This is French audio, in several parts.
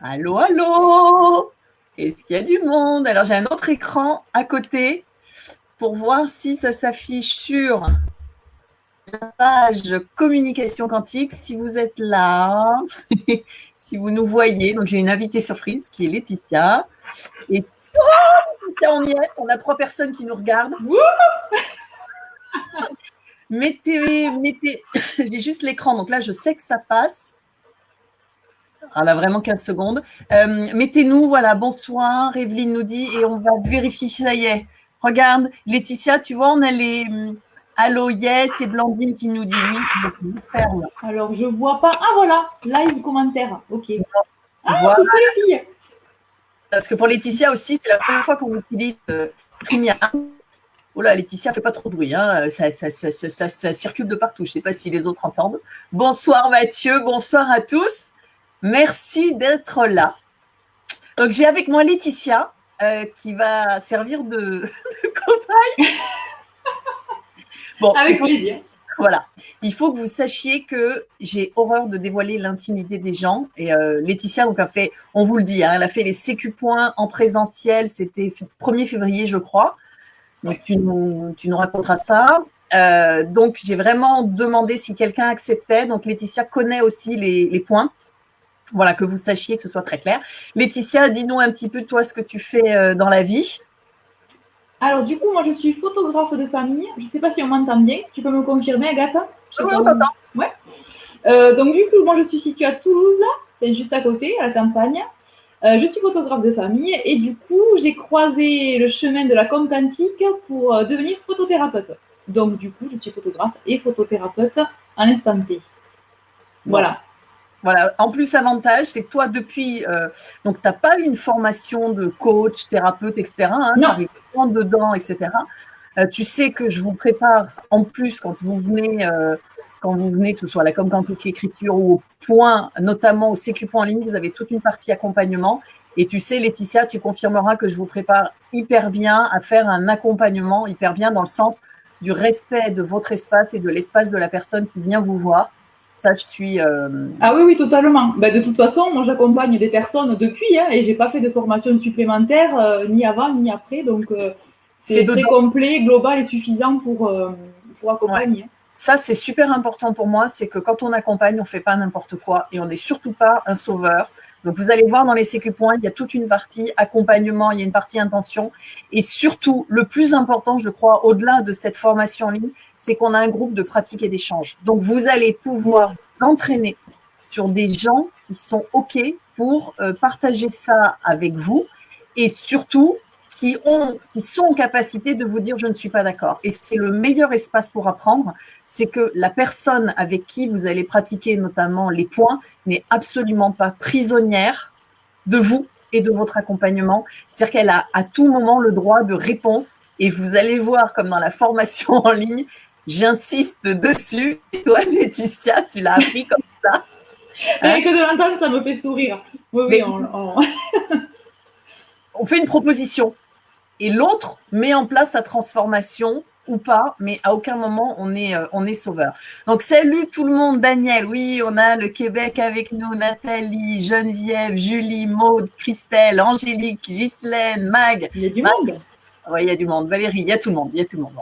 Allô, allô? Est-ce qu'il y a du monde? Alors, j'ai un autre écran à côté pour voir si ça s'affiche sur la page communication quantique. Si vous êtes là, si vous nous voyez. Donc, j'ai une invitée surprise qui est Laetitia. Et Laetitia, on y est. On a 3 personnes qui nous regardent. Mettez, j'ai juste l'écran. Donc là, je sais que ça passe. On a vraiment 15 secondes. Mettez-nous, voilà, bonsoir, Evelyne nous dit, et on va vérifier si ça y est. Regarde, Laetitia, tu vois, on a les Allo Yes et Blandine qui nous dit oui. Ferme. Alors, je vois pas. Ah, voilà, live commentaire. Ok. Ah, voilà. coucou les filles. Parce que pour Laetitia aussi, c'est la première fois qu'on utilise StreamYard. Oh là, Laetitia, fait pas trop de bruit, hein. Ça circule de partout. Je ne sais pas si les autres entendent. Bonsoir Mathieu, bonsoir à tous. Merci d'être là. Donc, j'ai avec moi Laetitia qui va servir de cobaye. Bon, avec plaisir. Voilà. Il faut que vous sachiez que j'ai horreur de dévoiler l'intimité des gens. Et Laetitia, donc, on vous le dit, hein, elle a fait les sécu points en présentiel. C'était 1er février, je crois. Donc, tu nous raconteras ça. Donc, j'ai vraiment demandé si quelqu'un acceptait. Donc, Laetitia connaît aussi les points. Voilà, que vous sachiez, que ce soit très clair. Laetitia, dis-nous un petit peu, toi, ce que tu fais dans la vie. Alors, du coup, moi, je suis photographe de famille. Je ne sais pas si on m'entend bien. Tu peux me confirmer, Agatha? Oui, on t'entend. Ouais. Donc, du coup, moi, je suis située à Toulouse, c'est juste à côté, à la campagne. Je suis photographe de famille et du coup, j'ai croisé le chemin de la com quantique pour devenir photothérapeute. Donc, du coup, je suis photographe et photothérapeute à l'instant T. Voilà. Voilà. En plus, avantage, c'est que toi, depuis, donc, tu n'as pas eu une formation de coach, thérapeute, etc. Hein, tu arrives vraiment dedans, etc. Tu sais que je vous prépare en plus quand vous venez, que ce soit à la com quantique écriture ou au point, notamment au sécu point en ligne, vous avez toute une partie accompagnement. Et tu sais, Laetitia, tu confirmeras que je vous prépare hyper bien à faire un accompagnement hyper bien dans le sens du respect de votre espace et de l'espace de la personne qui vient vous voir. Ça, je suis. Ah oui, oui, totalement. Ben, de toute façon, moi, j'accompagne des personnes depuis et je n'ai pas fait de formation supplémentaire ni avant ni après. Donc, c'est très complet, global et suffisant pour accompagner. Ouais. Ça, c'est super important pour moi, c'est que quand on accompagne, on ne fait pas n'importe quoi et on n'est surtout pas un sauveur. Donc, vous allez voir dans les sécu points, il y a toute une partie accompagnement, il y a une partie intention. Et surtout, le plus important, je crois, au-delà de cette formation en ligne, c'est qu'on a un groupe de pratique et d'échange. Donc, vous allez pouvoir vous entraîner sur des gens qui sont OK pour partager ça avec vous et surtout qui sont en capacité de vous dire je ne suis pas d'accord. Et c'est le meilleur espace pour apprendre, c'est que la personne avec qui vous allez pratiquer notamment les points n'est absolument pas prisonnière de vous et de votre accompagnement. C'est-à-dire qu'elle a à tout moment le droit de réponse et vous allez voir comme dans la formation en ligne, j'insiste dessus. Et toi, Laetitia, tu l'as appris comme ça. Rien que de l'entendre, ça me fait sourire. Oui, on fait une proposition. Et l'autre met en place sa transformation ou pas, mais à aucun moment on est sauveur. Donc salut tout le monde, Daniel, oui, on a le Québec avec nous, Nathalie, Geneviève, Julie, Maude, Christelle, Angélique, Ghislaine, Mag. Il y a du monde. Oui, il y a du monde. Valérie, il y a tout le monde,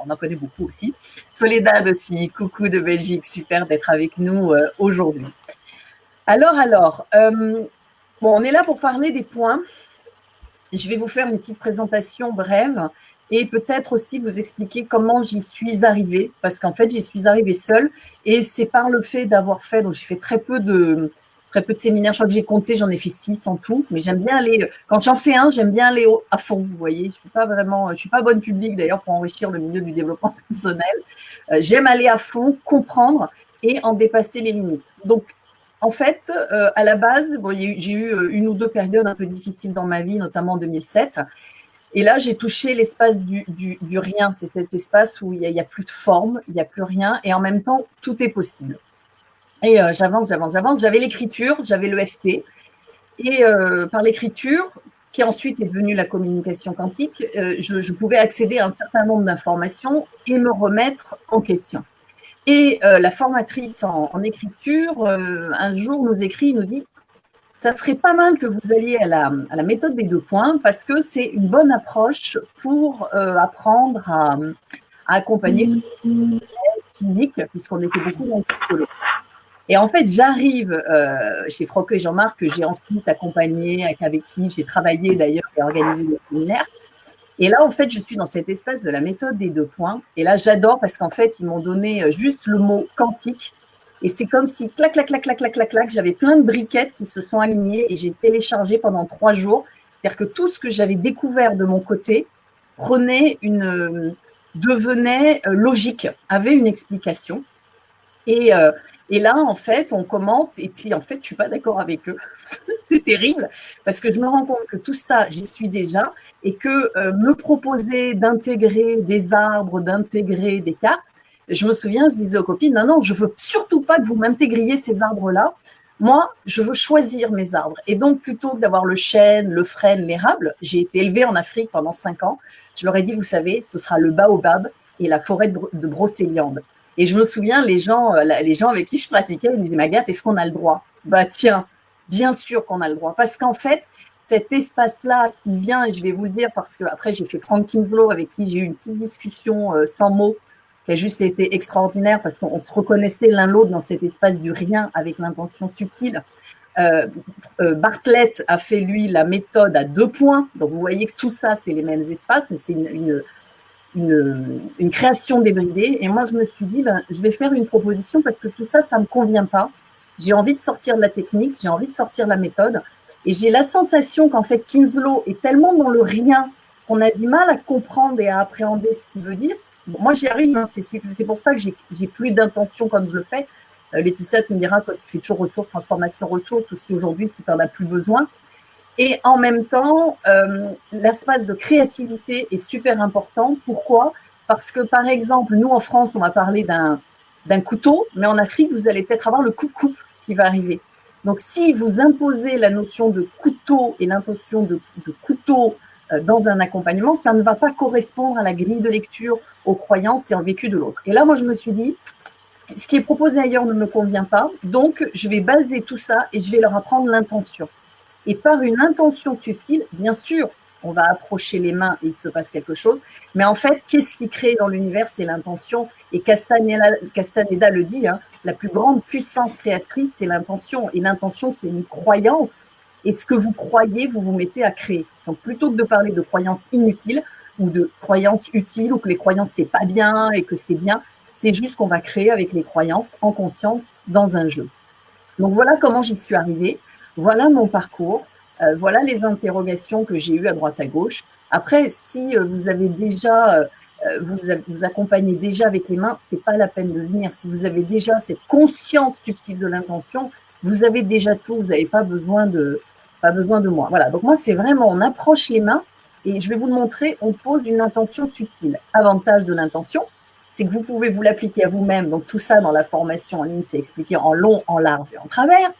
On en connaît beaucoup aussi. Soledad aussi, coucou de Belgique, super d'être avec nous aujourd'hui. Alors, on est là pour parler des points. Je vais vous faire une petite présentation brève et peut-être aussi vous expliquer comment j'y suis arrivée, parce qu'en fait, j'y suis arrivée seule et c'est par le fait d'avoir fait, donc j'ai fait très peu de séminaires, je crois que j'ai compté, j'en ai fait 6 en tout, mais j'aime bien aller, quand j'en fais un, j'aime bien aller à fond, vous voyez, je suis pas bonne public d'ailleurs pour enrichir le milieu du développement personnel, j'aime aller à fond, comprendre et en dépasser les limites. Donc, en fait, à la base, j'ai eu une ou deux périodes un peu difficiles dans ma vie, notamment en 2007. Et là, j'ai touché l'espace du rien. C'est cet espace où il n'y a plus de forme, il n'y a plus rien. Et en même temps, tout est possible. Et j'avance. J'avais l'écriture, j'avais l'EFT. Et par l'écriture, qui ensuite est devenue la communication quantique, je pouvais accéder à un certain nombre d'informations et me remettre en question. Et la formatrice en écriture, un jour, nous écrit, nous dit ça serait pas mal que vous alliez à la méthode des 2 points parce que c'est une bonne approche pour apprendre à accompagner tout ce qui est physique, puisqu'on était beaucoup dans le psychologue. Et en fait, j'arrive chez Franck et Jean-Marc, que j'ai ensuite accompagné, avec qui j'ai travaillé d'ailleurs et organisé des séminaires. Et là, en fait, je suis dans cet espace de la méthode des 2 points. Et là, j'adore parce qu'en fait, ils m'ont donné juste le mot quantique. Et c'est comme si, clac, clac, clac, clac, clac, clac, clac, j'avais plein de briquettes qui se sont alignées et j'ai téléchargé pendant 3 jours. C'est-à-dire que tout ce que j'avais découvert de mon côté devenait logique, avait une explication. Et là, en fait, on commence, et puis en fait, je ne suis pas d'accord avec eux. C'est terrible, parce que je me rends compte que tout ça, j'y suis déjà, et que me proposer d'intégrer des arbres, d'intégrer des cartes, je me souviens, je disais aux copines, non, non, je ne veux surtout pas que vous m'intégriez ces arbres-là. Moi, je veux choisir mes arbres. Et donc, plutôt que d'avoir le chêne, le frêne, l'érable, j'ai été élevée en Afrique pendant 5 ans, je leur ai dit, vous savez, ce sera le baobab et la forêt de brocéliande. Et je me souviens, les gens avec qui je pratiquais, ils me disaient, Maguette, est-ce qu'on a le droit? Bah tiens, bien sûr qu'on a le droit. Parce qu'en fait, cet espace-là qui vient, et je vais vous le dire, parce qu'après, j'ai fait Frank Kinslow, avec qui j'ai eu une petite discussion sans mots, qui a juste été extraordinaire, parce qu'on se reconnaissait l'un l'autre dans cet espace du rien, avec l'intention subtile. Bartlett a fait, lui, la méthode à 2 points. Donc, vous voyez que tout ça, c'est les mêmes espaces. C'est une création débridée. Et moi, je me suis dit, je vais faire une proposition parce que tout ça, ça ne me convient pas. J'ai envie de sortir de la technique, j'ai envie de sortir de la méthode. Et j'ai la sensation qu'en fait, Kinslow est tellement dans le rien qu'on a du mal à comprendre et à appréhender ce qu'il veut dire. Bon, moi, j'y arrive, hein, c'est pour ça que j'ai plus d'intention comme je le fais. Laetitia, tu me diras, toi, si tu fais toujours ressources, transformation ressources, ou si aujourd'hui, si tu n'en as plus besoin. Et en même temps, l'espace de créativité est super important. Pourquoi? Parce que, par exemple, nous, en France, on va parler d'un couteau, mais en Afrique, vous allez peut-être avoir le coupe-coupe qui va arriver. Donc, si vous imposez la notion de couteau et l'intention de couteau dans un accompagnement, ça ne va pas correspondre à la grille de lecture, aux croyances et au vécu de l'autre. Et là, moi, je me suis dit, ce qui est proposé ailleurs ne me convient pas, donc je vais baser tout ça et je vais leur apprendre l'intention. Et par une intention subtile, bien sûr, on va approcher les mains et il se passe quelque chose. Mais en fait, qu'est-ce qui crée dans l'univers? C'est l'intention. Et Castaneda le dit, hein, la plus grande puissance créatrice, c'est l'intention. Et l'intention, c'est une croyance. Et ce que vous croyez, vous vous mettez à créer. Donc, plutôt que de parler de croyances inutiles ou de croyances utiles ou que les croyances, c'est pas bien et que c'est bien, c'est juste qu'on va créer avec les croyances en conscience dans un jeu. Donc, voilà comment j'y suis arrivée. Voilà mon parcours, voilà les interrogations que j'ai eues à droite à gauche. Après, si vous avez déjà, vous accompagnez déjà avec les mains, c'est pas la peine de venir. Si vous avez déjà cette conscience subtile de l'intention, vous avez déjà tout, vous n'avez pas besoin de moi. Voilà, donc moi, c'est vraiment, on approche les mains et je vais vous le montrer, on pose une intention subtile. Avantage de l'intention, c'est que vous pouvez vous l'appliquer à vous-même. Donc tout ça dans la formation en ligne, c'est expliqué en long, en large et en travers.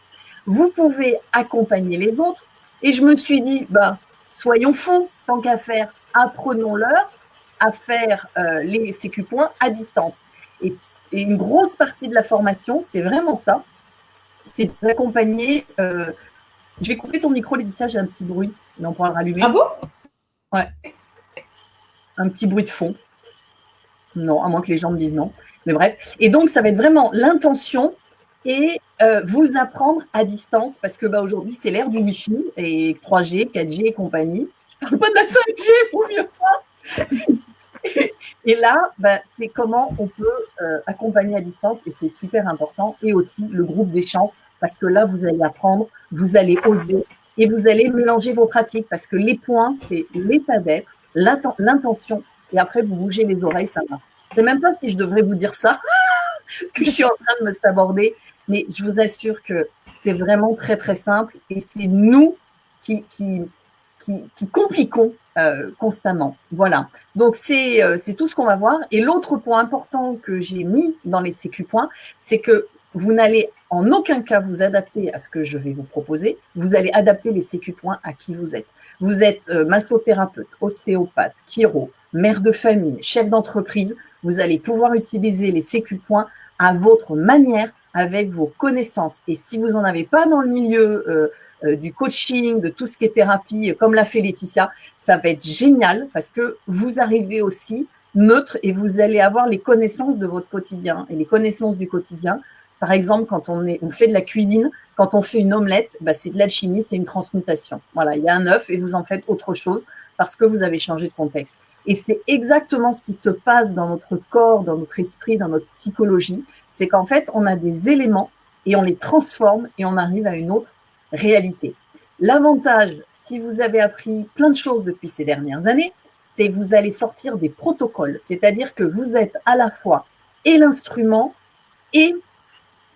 Vous pouvez accompagner les autres. Et je me suis dit, soyons fous, tant qu'à faire, apprenons-leur à faire les sécu points à distance. Et une grosse partie de la formation, c'est vraiment ça, c'est d'accompagner. Je vais couper ton micro, Laetitia, j'ai un petit bruit, mais on pourra le rallumer. Ah bon? Ouais. Un petit bruit de fond. Non, à moins que les gens me disent non. Mais bref. Et donc, ça va être vraiment l'intention et vous apprendre à distance, parce que aujourd'hui, c'est l'ère du Wi-Fi et 3G, 4G et compagnie. Je ne parle pas de la 5G, pour mieux pas. Et là, c'est comment on peut accompagner à distance, et c'est super important. Et aussi le groupe d'échange, parce que là, vous allez apprendre, vous allez oser, et vous allez mélanger vos pratiques, parce que les points, c'est l'état d'être, l'intention, et après, vous bougez les oreilles, ça marche. Je ne sais même pas si je devrais vous dire ça, parce que je suis en train de me saborder, mais je vous assure que c'est vraiment très, très simple et c'est nous qui compliquons constamment. Voilà. Donc, c'est tout ce qu'on va voir. Et l'autre point important que j'ai mis dans les sécu points, c'est que vous n'allez en aucun cas vous adapter à ce que je vais vous proposer. Vous allez adapter les sécu points à qui vous êtes. Vous êtes massothérapeute, ostéopathe, chiro, mère de famille, chef d'entreprise. Vous allez pouvoir utiliser les sécu points à votre manière, avec vos connaissances. Et si vous n'en avez pas dans le milieu du coaching, de tout ce qui est thérapie, comme l'a fait Laetitia, ça va être génial parce que vous arrivez aussi neutre et vous allez avoir les connaissances de votre quotidien. Et les connaissances du quotidien, par exemple, quand on fait de la cuisine, quand on fait une omelette, bah, c'est de l'alchimie, c'est une transmutation. Voilà, il y a un œuf et vous en faites autre chose parce que vous avez changé de contexte. Et c'est exactement ce qui se passe dans notre corps, dans notre esprit, dans notre psychologie. C'est qu'en fait, on a des éléments et on les transforme et on arrive à une autre réalité. L'avantage, si vous avez appris plein de choses depuis ces dernières années, c'est que vous allez sortir des protocoles. C'est-à-dire que vous êtes à la fois et l'instrument et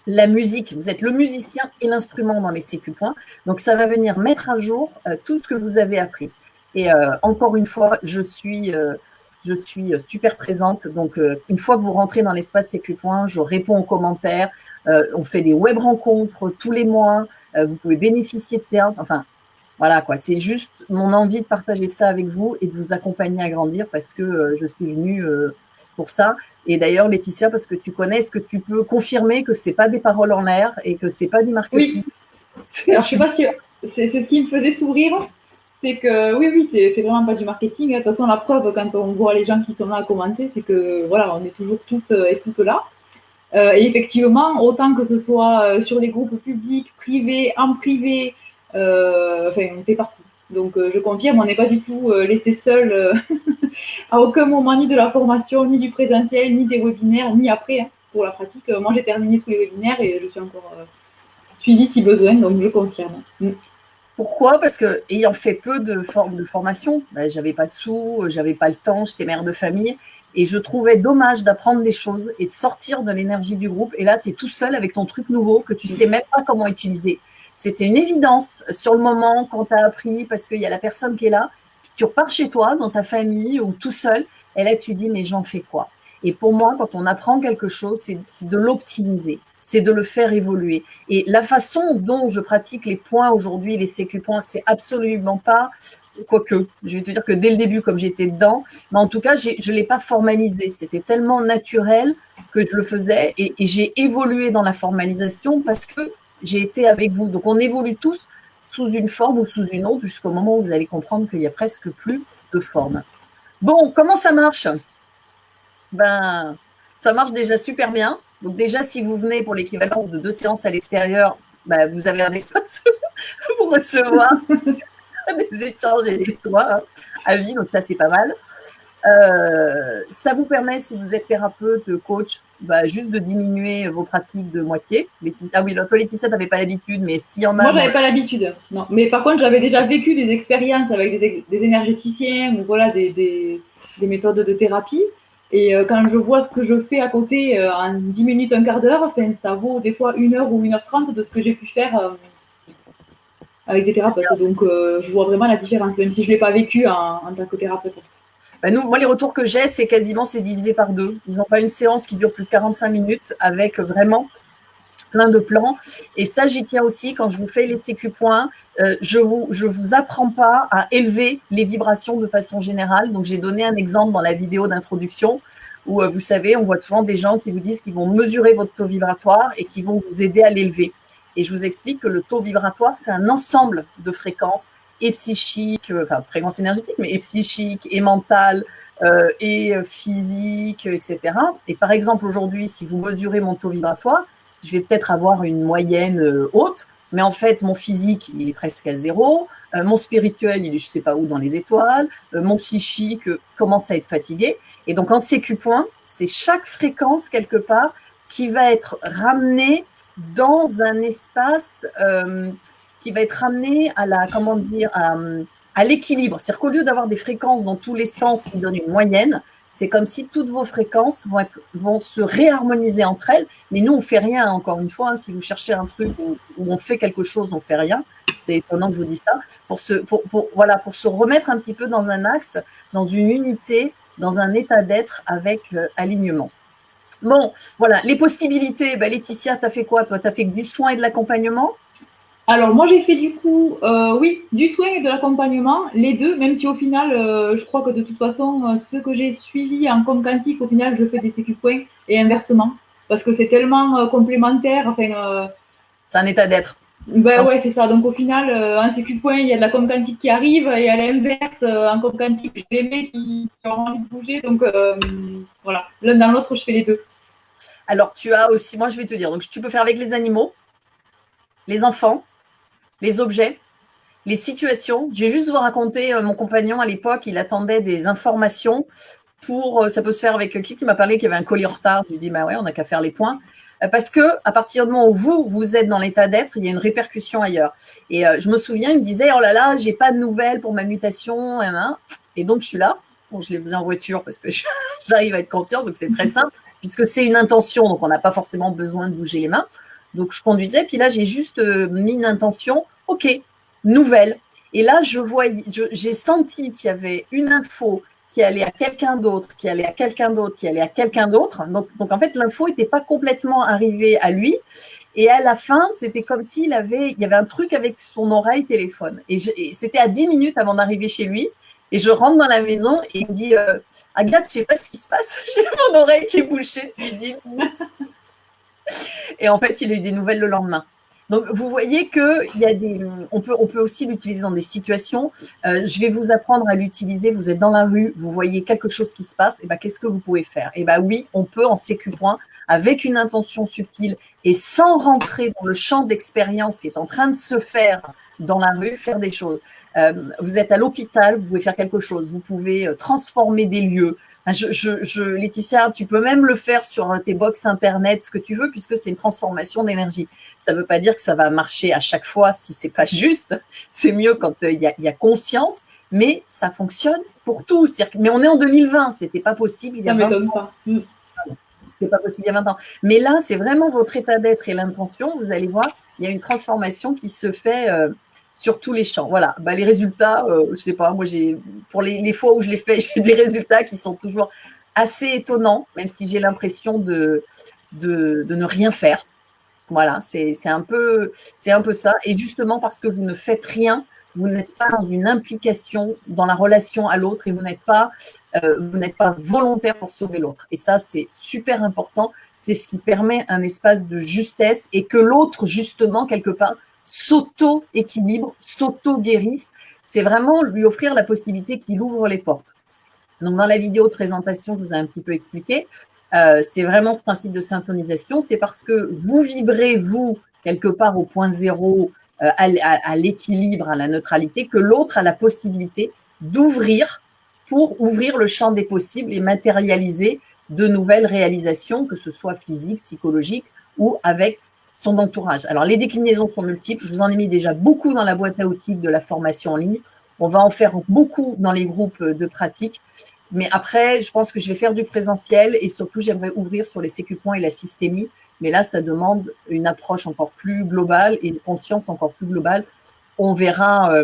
la musique. Vous êtes le musicien et l'instrument dans les sécu points. Donc, ça va venir mettre à jour tout ce que vous avez appris. Et encore une fois, je suis super présente. Donc, une fois que vous rentrez dans l'espace sécu points, je réponds aux commentaires. On fait des web rencontres tous les mois. Vous pouvez bénéficier de séances. Enfin, voilà quoi. C'est juste mon envie de partager ça avec vous et de vous accompagner à grandir parce que je suis venue pour ça. Et d'ailleurs, Laetitia, parce que tu connais, est-ce que tu peux confirmer que c'est pas des paroles en l'air et que c'est pas du marketing? Oui. Alors, je sais pas si c'est ce qui me faisait sourire. C'est que oui, c'est vraiment pas du marketing. De toute façon, la preuve, quand on voit les gens qui sont là à commenter, c'est que voilà, on est toujours tous et toutes là. Et effectivement, autant que ce soit sur les groupes publics, privés, en privé, enfin, on fait partout. Donc, je confirme, on n'est pas du tout laissé seul à aucun moment, ni de la formation, ni du présentiel, ni des webinaires, ni après, hein, pour la pratique. Moi, j'ai terminé tous les webinaires et je suis encore suivie si besoin, donc je confirme. Pourquoi? Parce que, ayant fait peu de formation, ben, j'avais pas de sous, j'avais pas le temps, j'étais mère de famille, et je trouvais dommage d'apprendre des choses et de sortir de l'énergie du groupe. Et là, tu es tout seul avec ton truc nouveau que tu sais même pas comment utiliser. C'était une évidence sur le moment quand tu as appris, parce qu'il y a la personne qui est là, puis tu repars chez toi, dans ta famille ou tout seul, et là, tu dis, mais j'en fais quoi? Et pour moi, quand on apprend quelque chose, c'est de l'optimiser, c'est de le faire évoluer. Et la façon dont je pratique les points aujourd'hui, les sécu points, c'est absolument pas, quoique, je vais te dire que dès le début, comme j'étais dedans, mais en tout cas, je ne l'ai pas formalisé. C'était tellement naturel que je le faisais et j'ai évolué dans la formalisation parce que j'ai été avec vous. Donc, on évolue tous sous une forme ou sous une autre jusqu'au moment où vous allez comprendre qu'il n'y a presque plus de forme. Bon, comment ça marche? Ben, ça marche déjà super bien. Donc déjà, si vous venez pour l'équivalent de 2 séances à l'extérieur, ben, vous avez un espace pour recevoir des échanges et des histoires à vie. Donc ça, c'est pas mal. Ça vous permet, si vous êtes thérapeute, coach, bah, juste de diminuer vos pratiques de moitié. Ah oui, toi, Laetitia, tu n'avais pas l'habitude, mais s'il y en a… Moi, j'avais pas l'habitude, non. Mais par contre, j'avais déjà vécu des expériences avec des énergéticiens ou voilà, des méthodes de thérapie. Et quand je vois ce que je fais à côté en 10 minutes, un quart d'heure, ça vaut des fois 1 heure ou 1h30 de ce que j'ai pu faire avec des thérapeutes. Donc, je vois vraiment la différence, même si je ne l'ai pas vécu en tant que thérapeute. Ben nous, moi, les retours que j'ai, c'est quasiment c'est divisé par 2. Ils n'ont pas une séance qui dure plus de 45 minutes avec vraiment plein de plans. Et ça, j'y tiens aussi quand je vous fais les sécu points. Je vous apprends pas à élever les vibrations de façon générale. Donc, j'ai donné un exemple dans la vidéo d'introduction où, vous savez, on voit souvent des gens qui vous disent qu'ils vont mesurer votre taux vibratoire et qui vont vous aider à l'élever. Et je vous explique que le taux vibratoire, c'est un ensemble de fréquences et psychique, enfin fréquence énergétique, mais et psychique, et mentale, et physique, etc. Et par exemple, aujourd'hui, si vous mesurez mon taux vibratoire, je vais peut-être avoir une moyenne haute, mais en fait, mon physique, il est presque à 0, mon spirituel, il est je ne sais pas où dans les étoiles, mon psychique commence à être fatigué. Et donc, en sécu point, c'est chaque fréquence, quelque part, qui va être ramenée dans un espace… qui va être ramené à la, comment dire, à l'équilibre. C'est-à-dire qu'au lieu d'avoir des fréquences dans tous les sens qui donnent une moyenne, c'est comme si toutes vos fréquences vont se réharmoniser entre elles. Mais nous, on ne fait rien, encore une fois. Hein, si vous cherchez un truc où on fait quelque chose, on ne fait rien. C'est étonnant que je vous dise ça. Pour se remettre un petit peu dans un axe, dans une unité, dans un état d'être avec alignement. Bon, voilà. Les possibilités, bah, Laetitia, tu as fait quoi, toi? Tu as fait que du soin et de l'accompagnement? Alors, moi, j'ai fait du coup, oui, du soin et de l'accompagnement, les deux, même si au final, je crois que de toute façon, ceux que j'ai suivis en compte quantique, au final, je fais des sécu points et inversement. parce que c'est tellement complémentaire. Enfin, c'est un état d'être. ben ouais, c'est ça. Donc au final, en sécu point, il y a de la com quantique qui arrive, et à l'inverse, en com quantique, j'ai des mecs qui ont envie de bouger. Donc voilà, l'un dans l'autre, je fais les deux. Alors, tu as aussi, moi je vais te dire, donc tu peux faire avec les animaux, les enfants, les objets, les situations. Je vais juste vous raconter, mon compagnon à l'époque, il attendait des informations pour, ça peut se faire avec qui m'a parlé qu'il y avait un colis en retard. Je lui ai dit, bah ouais, on n'a qu'à faire les points. Parce que à partir du moment où vous êtes dans l'état d'être, il y a une répercussion ailleurs. Et je me souviens, il me disait, oh là là, j'ai pas de nouvelles pour ma mutation. Et donc, je suis là. Bon, je les faisais en voiture parce que j'arrive à être consciente, donc c'est très simple, puisque c'est une intention, donc on n'a pas forcément besoin de bouger les mains. Donc, je conduisais, puis là, j'ai juste mis une intention, ok, nouvelle. Et là, j'ai senti qu'il y avait une info qui allait à quelqu'un d'autre, qui allait à quelqu'un d'autre, qui allait à quelqu'un d'autre. Donc en fait, l'info n'était pas complètement arrivée à lui. Et à la fin, c'était comme s'il y avait un truc avec son oreille téléphone. Et c'était à 10 minutes avant d'arriver chez lui. Et je rentre dans la maison et il me dit, Agathe, je ne sais pas ce qui se passe. J'ai mon oreille qui est bouchée depuis 10 minutes. Et en fait, il a eu des nouvelles le lendemain. Donc, vous voyez on peut aussi l'utiliser dans des situations. Je vais vous apprendre à l'utiliser. Vous êtes dans la rue, vous voyez quelque chose qui se passe. Et ben, qu'est-ce que vous pouvez faire? Et ben oui, on peut en sécu point, avec une intention subtile et sans rentrer dans le champ d'expérience qui est en train de se faire dans la rue, faire des choses. Vous êtes à l'hôpital, vous pouvez faire quelque chose. Vous pouvez transformer des lieux. Laetitia, tu peux même le faire sur tes box internet, ce que tu veux, puisque c'est une transformation d'énergie. Ça ne veut pas dire que ça va marcher à chaque fois si c'est pas juste. C'est mieux quand il y a conscience, mais ça fonctionne pour tout. Mais on est en 2020, c'était pas possible il y a 20 ans. C'était pas possible il y a 20 ans. Mais là, c'est vraiment votre état d'être et l'intention. Vous allez voir, il y a une transformation qui se fait sur tous les champs. Voilà. Bah, les résultats, je sais pas, moi, pour les fois où je l'ai fait, j'ai des résultats qui sont toujours assez étonnants, même si j'ai l'impression de ne rien faire. Voilà, c'est un peu ça. Et justement, parce que vous ne faites rien, vous n'êtes pas dans une implication dans la relation à l'autre et vous n'êtes pas volontaire pour sauver l'autre. Et ça, c'est super important. C'est ce qui permet un espace de justesse et que l'autre, justement, quelque part, s'auto-équilibre, s'auto-guérisse. C'est vraiment lui offrir la possibilité qu'il ouvre les portes. Donc, dans la vidéo de présentation, je vous ai un petit peu expliqué. C'est vraiment ce principe de syntonisation. C'est parce que vous vibrez, vous, quelque part au point zéro, à l'équilibre, à la neutralité, que l'autre a la possibilité d'ouvrir pour ouvrir le champ des possibles et matérialiser de nouvelles réalisations, que ce soit physiques, psychologiques ou avec son entourage. Alors, les déclinaisons sont multiples. Je vous en ai mis déjà beaucoup dans la boîte à outils de la formation en ligne. On va en faire beaucoup dans les groupes de pratique. Mais après, je pense que je vais faire du présentiel et surtout, j'aimerais ouvrir sur les sécu-points et la systémie. Mais là, ça demande une approche encore plus globale et une conscience encore plus globale. On verra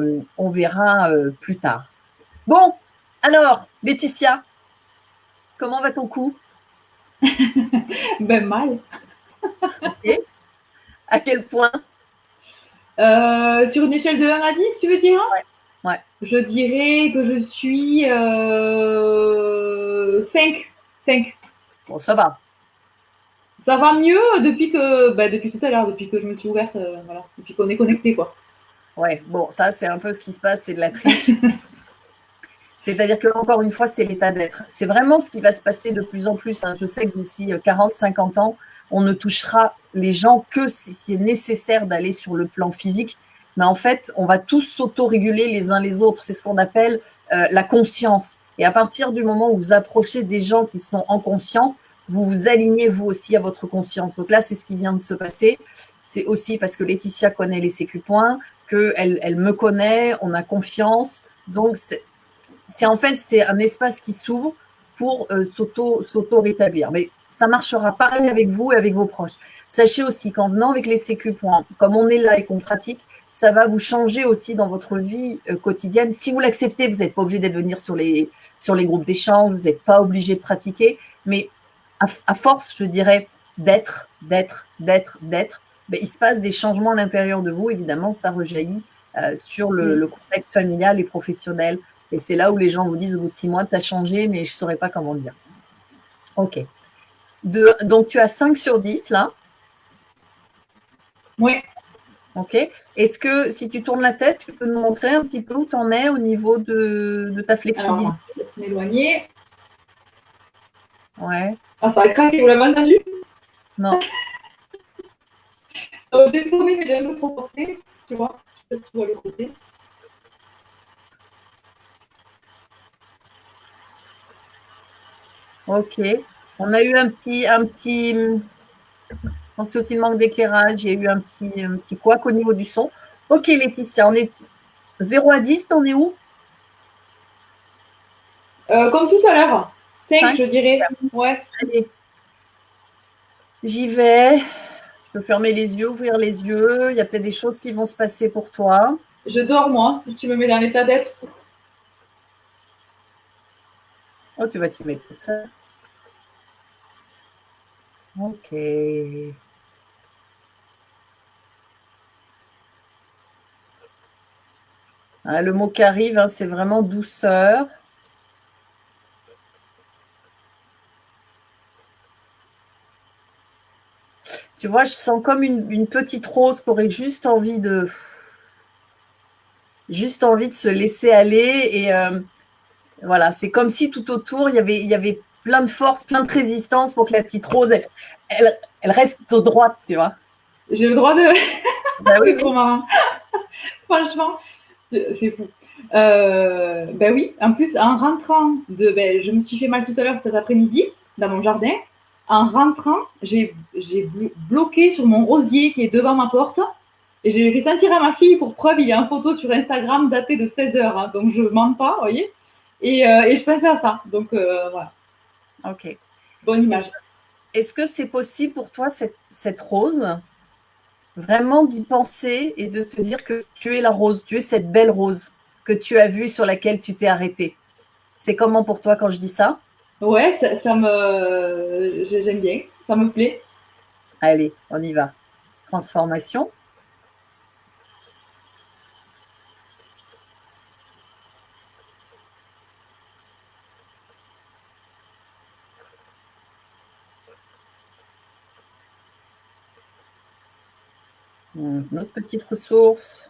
plus tard. Bon, alors, Laetitia, comment va ton coup? Ben mal. Okay. À quel point? Sur une échelle de 1 à 10, tu veux dire? Ouais. Je dirais que je suis 5. 5. Bon, ça va. Ça va mieux depuis tout à l'heure, depuis que je me suis ouverte, voilà, depuis qu'on est connecté, quoi. Ouais, bon, ça, c'est un peu ce qui se passe, c'est de la triche. C'est-à-dire que, encore une fois, c'est l'état d'être. C'est vraiment ce qui va se passer de plus en plus. Hein. Je sais que d'ici 40, 50 ans, on ne touchera les gens que si c'est nécessaire d'aller sur le plan physique. Mais en fait, on va tous s'auto-réguler les uns les autres. C'est ce qu'on appelle la conscience. Et à partir du moment où vous approchez des gens qui sont en conscience, vous vous alignez vous aussi à votre conscience. Donc là, c'est ce qui vient de se passer. C'est aussi parce que Laetitia connaît les sécu-points, qu'elle me connaît, on a confiance. Donc, c'est un espace qui s'ouvre pour s'auto-rétablir. Mais ça marchera pareil avec vous et avec vos proches. Sachez aussi qu'en venant avec les sécu-points, comme on est là et qu'on pratique, ça va vous changer aussi dans votre vie quotidienne. Si vous l'acceptez, vous n'êtes pas obligé de venir sur les groupes d'échange, vous n'êtes pas obligé de pratiquer, mais à force, je dirais, d'être, il se passe des changements à l'intérieur de vous. Évidemment, ça rejaillit sur le contexte familial et professionnel. Et c'est là où les gens vous disent au bout de 6 mois, tu as changé, mais je ne saurais pas comment dire. Ok. Donc, tu as 5 sur 10 là. Oui. Ok. Est-ce que si tu tournes la tête, tu peux nous montrer un petit peu où tu en es au niveau de ta flexibilité? Alors, je vais m'éloigner. Ouais. Ah, ça a craqué, vous l'avez entendu? Non. Détourner, mais j'ai un peu trop forcé. Tu vois, je sais pas si tu vois le côté. Ok. On a eu un petit, je pense aussi le manque d'éclairage. Il y a eu un petit couac au niveau du son. Ok, Laetitia, on est 0 à 10, t'en es où? Comme tout à l'heure. 5, 5. je dirais. Ouais. Allez, j'y vais. Tu peux fermer les yeux, ouvrir les yeux. Il y a peut-être des choses qui vont se passer pour toi. Je dors, moi, si tu me mets dans l'état d'être. Oh, tu vas t'y mettre toute seule. Ok. Ah, le mot qui arrive, hein, c'est vraiment douceur. Tu vois, je sens comme une petite rose qui aurait juste envie de se laisser aller. Et voilà, c'est comme si tout autour, il y avait plein de force, plein de résistance pour que la petite rose, elle reste droite, tu vois. J'ai le droit de. Bah oui, C'est trop oui. marrant. Franchement, c'est fou. Ben oui, en plus, en rentrant je me suis fait mal tout à l'heure cet après-midi dans mon jardin. En rentrant, j'ai bloqué sur mon rosier qui est devant ma porte. Et j'ai fait sentir à ma fille, pour preuve, il y a une photo sur Instagram datée de 16 heures, hein, donc je ne mens pas, vous voyez. Et je pensais à ça, donc voilà. Ok. Bonne image. Est-ce que c'est possible pour toi, cette rose, vraiment d'y penser et de te dire que tu es la rose, tu es cette belle rose que tu as vue et sur laquelle tu t'es arrêtée? C'est comment pour toi quand je dis ça? Ouais, j'aime bien, ça me plaît. Allez, on y va. Transformation. Notre petite ressource.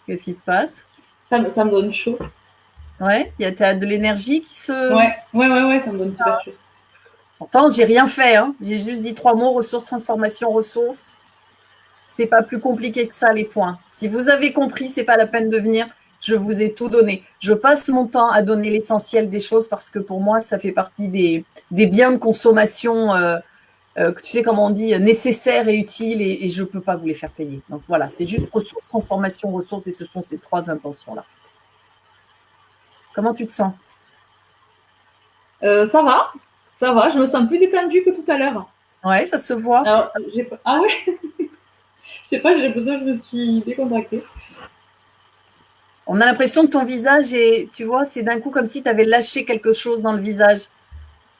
Qu'est-ce qui se passe? Ça me donne chaud. Ouais, il y a de l'énergie qui se. Ouais, ça me donne super chaud. Pourtant, j'ai rien fait. Hein. J'ai juste dit 3 mots, ressources, transformation, ressources. C'est pas plus compliqué que ça, les points. Si vous avez compris, c'est pas la peine de venir. Je vous ai tout donné. Je passe mon temps à donner l'essentiel des choses parce que pour moi, ça fait partie des biens de consommation, que tu sais comment on dit, nécessaires et utiles, et je ne peux pas vous les faire payer. Donc voilà, c'est juste ressources, transformation, ressources, et ce sont ces 3 intentions-là. Comment tu te sens? Ça va, je me sens plus détendue que tout à l'heure. Ouais, ça se voit. Alors, ah ouais. Je sais pas, j'ai l'impression que je me suis décontractée. On a l'impression que ton visage est, tu vois, c'est d'un coup comme si tu avais lâché quelque chose dans le visage.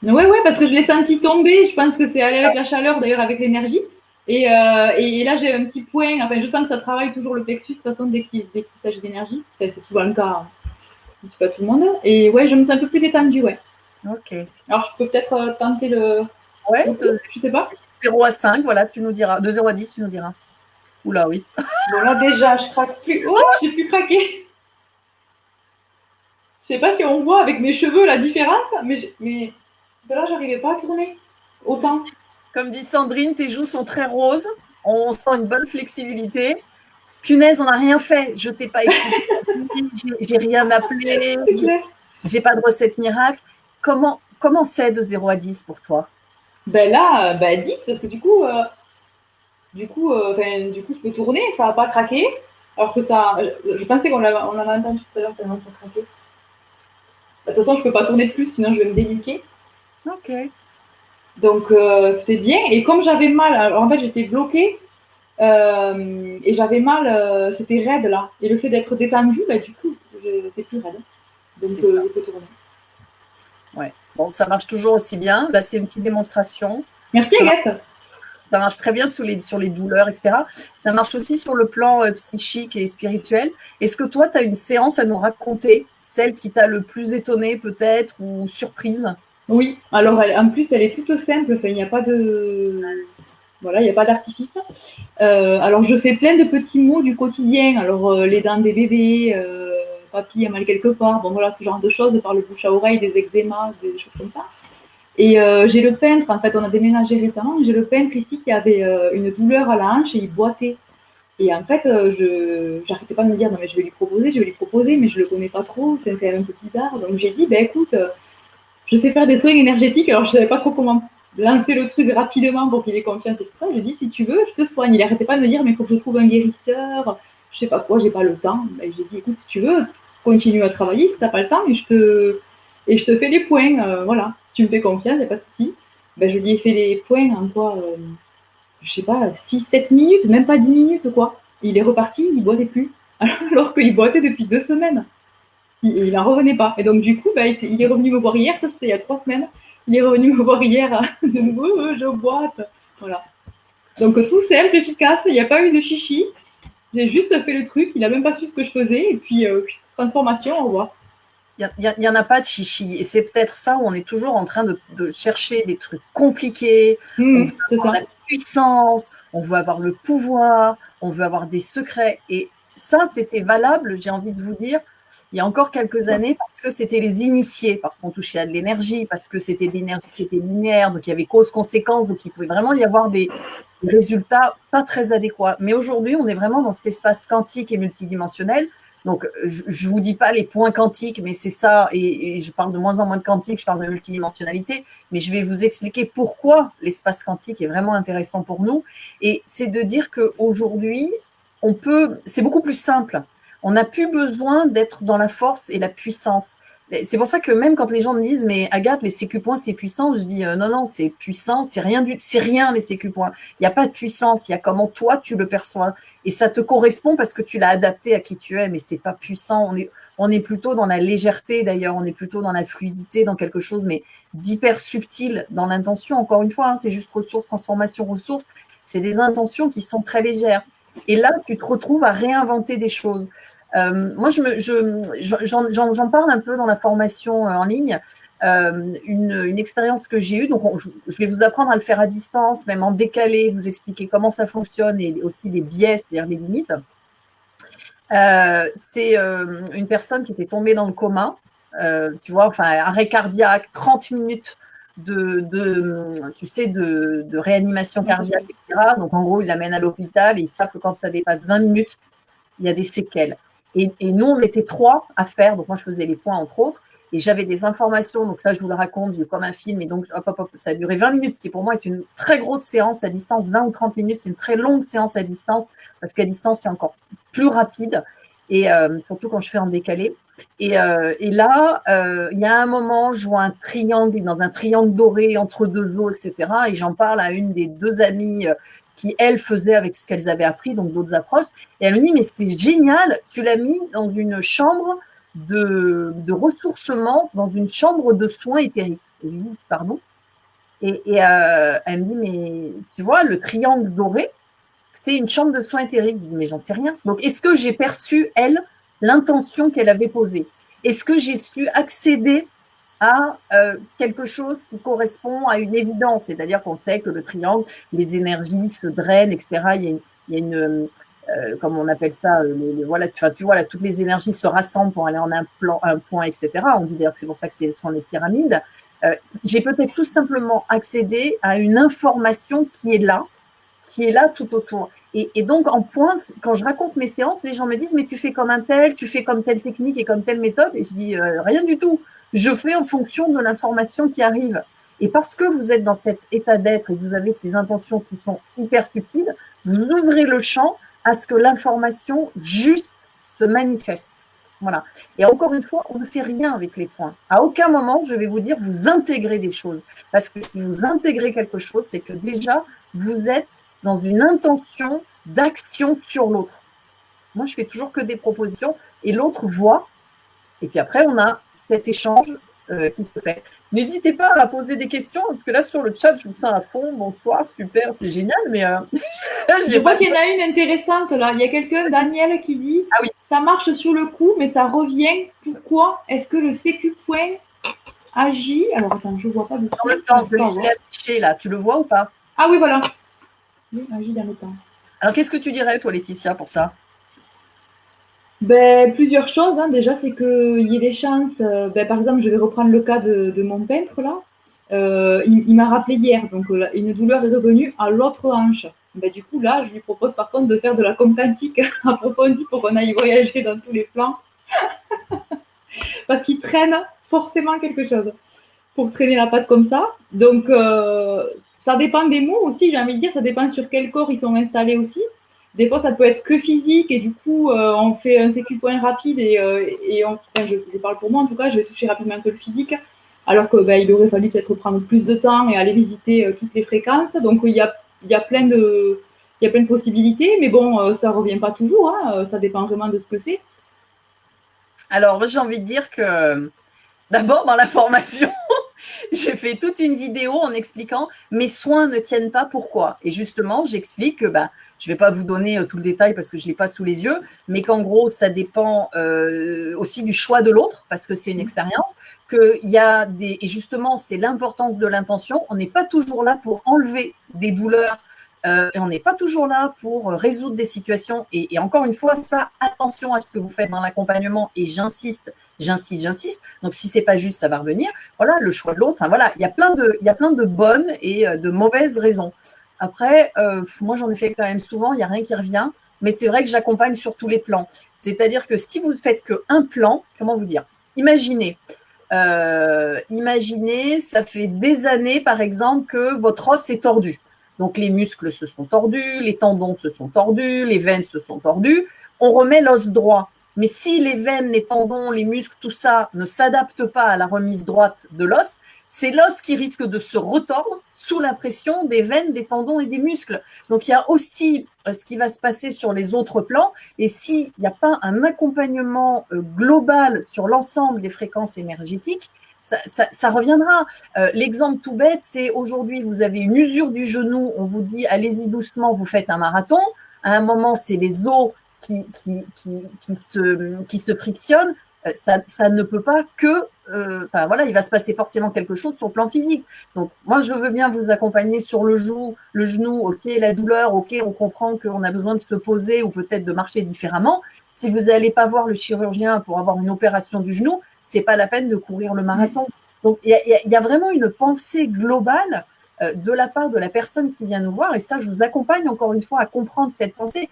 Ouais, parce que je l'ai senti tomber. Je pense que c'est allé avec la chaleur, d'ailleurs, avec l'énergie. Et là, j'ai un petit point. Enfin, je sens que ça travaille toujours le plexus, de toute façon, dès qu'il s'agit d'énergie. Enfin, c'est souvent le cas. Je dis pas tout le monde. Et ouais, je me sens un peu plus détendue, ouais. Ok. Alors, je peux peut-être tenter le. Ouais, je sais pas. 0 à 5, voilà, tu nous diras. De 0 à 10, tu nous diras. Oula, oui. Bon, là, déjà, je craque plus. Oh, j'ai plus craqué. Je sais pas si on voit avec mes cheveux la différence, mais de là, j'arrivais pas à tourner autant. Comme dit Sandrine, tes joues sont très roses. On sent une bonne flexibilité. Punaise, on n'a rien fait. Je t'ai pas expliqué. J'ai rien appelé. C'est clair. J'ai pas de recette miracle. Comment c'est de 0 à 10 pour toi? Ben là, 10, parce que du coup, je peux tourner, ça va pas craquer. Alors que ça, je pensais qu'on l'avait entendu tout à l'heure, tellement ça craquait. De toute façon, je peux pas tourner plus, sinon je vais me déliquer. Ok. Donc, c'est bien. Et comme j'avais mal, alors, en fait, j'étais bloquée, et j'avais mal, c'était raide là. Et le fait d'être détendue, du coup, c'est plus raide. Donc, je peux tourner. Ouais. Bon, ça marche toujours aussi bien. Là, c'est une petite démonstration. Merci Agathe. Ça marche très bien sur les douleurs, etc. Ça marche aussi sur le plan psychique et spirituel. Est-ce que toi, tu as une séance à nous raconter, celle qui t'a le plus étonné peut-être ou surprise? Oui, alors en plus, elle est toute simple. Enfin, il n'y a pas de. Voilà, il n'y a pas d'artifice. Alors, je fais plein de petits mots du quotidien. Alors, les dents des bébés, papy a mal quelque part. Bon, voilà, ce genre de choses par le bouche à oreille, des eczémas, des choses comme ça. Et j'ai le peintre, en fait, on a déménagé récemment. J'ai le peintre ici qui avait une douleur à la hanche et il boitait. Et en fait, j'arrêtais pas de me dire, non, mais je vais lui proposer, mais je le connais pas trop, c'est quand même un peu bizarre. Donc, j'ai dit, ben écoute, je sais faire des soins énergétiques, alors je savais pas trop comment lancer le truc rapidement pour qu'il ait confiance et tout ça. J'ai dit, si tu veux, je te soigne. Il arrêtait pas de me dire, mais il faut que je trouve un guérisseur, je sais pas quoi, j'ai pas le temps. Ben, j'ai dit, écoute, si tu veux, continue à travailler, si t'as pas le temps, et je te fais les points, voilà. Tu me fais confiance, y a pas de souci. Ben, je lui ai fait les points en quoi, je sais pas, 6-7 minutes, même pas 10 minutes, quoi. Il est reparti, il boitait plus. Alors qu'il boitait depuis 2 semaines. Il n'en revenait pas. Et donc, du coup, bah, il est revenu me voir hier, ça c'était il y a 3 semaines. Il est revenu me voir hier de nouveau, je boite. Voilà. Donc, tout simple, efficace, il n'y a pas eu de chichi. J'ai juste fait le truc, il n'a même pas su ce que je faisais. Et puis, transformation, au revoir. Il n'y en a pas de chichi. Et c'est peut-être ça où on est toujours en train de chercher des trucs compliqués. On veut avoir la puissance, on veut avoir le pouvoir, on veut avoir des secrets. Et ça, c'était valable, j'ai envie de vous dire, il y a encore quelques années, parce que c'était les initiés, parce qu'on touchait à de l'énergie, parce que c'était de l'énergie qui était linéaire, donc il y avait cause-conséquence, donc il pouvait vraiment y avoir des résultats pas très adéquats. Mais aujourd'hui, on est vraiment dans cet espace quantique et multidimensionnel. Donc, je ne vous dis pas les points quantiques, mais c'est ça, et je parle de moins en moins de quantique, je parle de multidimensionnalité, mais je vais vous expliquer pourquoi l'espace quantique est vraiment intéressant pour nous. Et c'est de dire qu'aujourd'hui, c'est beaucoup plus simple. On n'a plus besoin d'être dans la force et la puissance. C'est pour ça que même quand les gens me disent, mais Agathe, les sécu points, c'est puissant, je dis non, non, c'est puissant, c'est rien les sécu points. Il n'y a pas de puissance, il y a comment toi tu le perçois. Et ça te correspond parce que tu l'as adapté à qui tu es, mais c'est pas puissant. On est plutôt dans la légèreté d'ailleurs, on est plutôt dans la fluidité, dans quelque chose, mais d'hyper subtil dans l'intention. Encore une fois, hein, c'est juste ressources, transformation, ressources. C'est des intentions qui sont très légères. Et là, tu te retrouves à réinventer des choses. Moi, j'en parle un peu dans la formation en ligne. Une expérience que j'ai eue, donc je vais vous apprendre à le faire à distance, même en décalé, vous expliquer comment ça fonctionne et aussi les biais, c'est-à-dire les limites. C'est une personne qui était tombée dans le coma, tu vois, enfin, arrêt cardiaque, 30 minutes de réanimation cardiaque, etc. Donc, en gros, ils l'amènent à l'hôpital et ils savent que quand ça dépasse 20 minutes, il y a des séquelles. Et nous, on était 3 à faire, donc moi, je faisais les points, entre autres, et j'avais des informations, donc ça, je vous le raconte, j'ai comme un film, et donc, ça a duré 20 minutes, ce qui pour moi est une très grosse séance à distance, 20 ou 30 minutes, c'est une très longue séance à distance, parce qu'à distance, c'est encore plus rapide, et surtout quand je fais en décalé. Et là, il y a un moment, je vois un triangle, dans un triangle doré entre deux eaux, etc., et j'en parle à une des 2 amies qui, elles, faisaient avec ce qu'elles avaient appris, donc d'autres approches. Et elle me dit, mais c'est génial, tu l'as mis dans une chambre de ressourcement, dans une chambre de soins éthériques. Et je lui dis, pardon. Et elle me dit, mais tu vois, le triangle doré, c'est une chambre de soins éthériques. Je dis, mais j'en sais rien. Donc, est-ce que j'ai perçu, elle, l'intention qu'elle avait posée? Est-ce que j'ai su accéder à quelque chose qui correspond à une évidence, c'est-à-dire qu'on sait que le triangle, les énergies se drainent, etc. Il y a une comme on appelle ça, voilà, tu vois, là, toutes les énergies se rassemblent pour aller en un point, etc. On dit d'ailleurs que c'est pour ça que ce sont les pyramides. J'ai peut-être tout simplement accédé à une information qui est là tout autour. Et donc, en point, quand je raconte mes séances, les gens me disent, mais tu fais comme un tel, tu fais comme telle technique et comme telle méthode. Et je dis, rien du tout. Je fais en fonction de l'information qui arrive. Et parce que vous êtes dans cet état d'être et que vous avez ces intentions qui sont hyper subtiles, vous ouvrez le champ à ce que l'information juste se manifeste. Voilà. Et encore une fois, on ne fait rien avec les points. À aucun moment, je vais vous dire, vous intégrez des choses. Parce que si vous intégrez quelque chose, c'est que déjà, vous êtes dans une intention d'action sur l'autre. Moi, je fais toujours que des propositions et l'autre voit. Et puis après, on a cet échange qui se fait. N'hésitez pas à poser des questions, parce que là, sur le chat, je vous sens à fond. Bonsoir, super, c'est génial, mais je vois qu'il y en a une intéressante là. Il y a quelqu'un, Daniel, qui dit ah oui. Ça marche sur le coup, mais ça revient. Pourquoi est-ce que le sécu point agit? Alors attends, je ne vois pas du tout. Dans le temps, je l'ai affiché là. Tu le vois ou pas? Ah oui, voilà. Oui, agit dans le temps. Alors, qu'est-ce que tu dirais, toi, Laetitia, pour ça? Ben, plusieurs choses. Hein. Déjà, c'est qu'il y ait des chances. Par exemple, je vais reprendre le cas de mon peintre là. Il m'a rappelé hier, donc une douleur est revenue à l'autre hanche. Du coup, là, je lui propose par contre de faire de la com quantique approfondie pour qu'on aille voyager dans tous les plans. Parce qu'il traîne forcément quelque chose pour traîner la patte comme ça. Donc, ça dépend des mots aussi, j'ai envie de dire, ça dépend sur quel corps ils sont installés aussi. Des fois, ça peut être que physique et du coup, on fait un sécu point rapide je parle pour moi en tout cas, je vais toucher rapidement un peu le physique, alors qu'il aurait fallu peut-être prendre plus de temps et aller visiter toutes les fréquences. Donc, il y a plein de possibilités, mais bon, ça ne revient pas toujours, hein, ça dépend vraiment de ce que c'est. Alors, j'ai envie de dire que d'abord, dans la formation, j'ai fait toute une vidéo en expliquant mes soins ne tiennent pas pourquoi. Et justement, j'explique que je ne vais pas vous donner tout le détail parce que je ne l'ai pas sous les yeux, mais qu'en gros, ça dépend aussi du choix de l'autre parce que c'est une expérience. Qu'il y a et justement, c'est l'importance de l'intention. On n'est pas toujours là pour enlever des douleurs. Et on n'est pas toujours là pour résoudre des situations. Et encore une fois, ça, attention à ce que vous faites dans l'accompagnement. Et j'insiste. Donc, si c'est pas juste, ça va revenir. Voilà, le choix de l'autre. Enfin, voilà, il y a plein de bonnes et de mauvaises raisons. Après, moi, j'en ai fait quand même souvent. Il n'y a rien qui revient. Mais c'est vrai que j'accompagne sur tous les plans. C'est-à-dire que si vous faites qu'un plan, comment vous dire? Imaginez, ça fait des années, par exemple, que votre os est tordu. Donc, les muscles se sont tordus, les tendons se sont tordus, les veines se sont tordues. On remet l'os droit. Mais si les veines, les tendons, les muscles, tout ça ne s'adapte pas à la remise droite de l'os, c'est l'os qui risque de se retordre sous la pression des veines, des tendons et des muscles. Donc, il y a aussi ce qui va se passer sur les autres plans. Et s'il n'y a pas un accompagnement global sur l'ensemble des fréquences énergétiques, ça reviendra. L'exemple tout bête, c'est aujourd'hui, vous avez une usure du genou, on vous dit, allez-y doucement, vous faites un marathon. À un moment, c'est les os qui se frictionnent. Ça ne peut pas que… voilà, il va se passer forcément quelque chose sur le plan physique. Donc, moi, je veux bien vous accompagner sur le genou, ok, la douleur, ok, on comprend qu'on a besoin de se poser ou peut-être de marcher différemment. Si vous n'allez pas voir le chirurgien pour avoir une opération du genou, c'est pas la peine de courir le marathon. Donc, il y a vraiment une pensée globale de la part de la personne qui vient nous voir. Et ça, je vous accompagne encore une fois à comprendre cette pensée.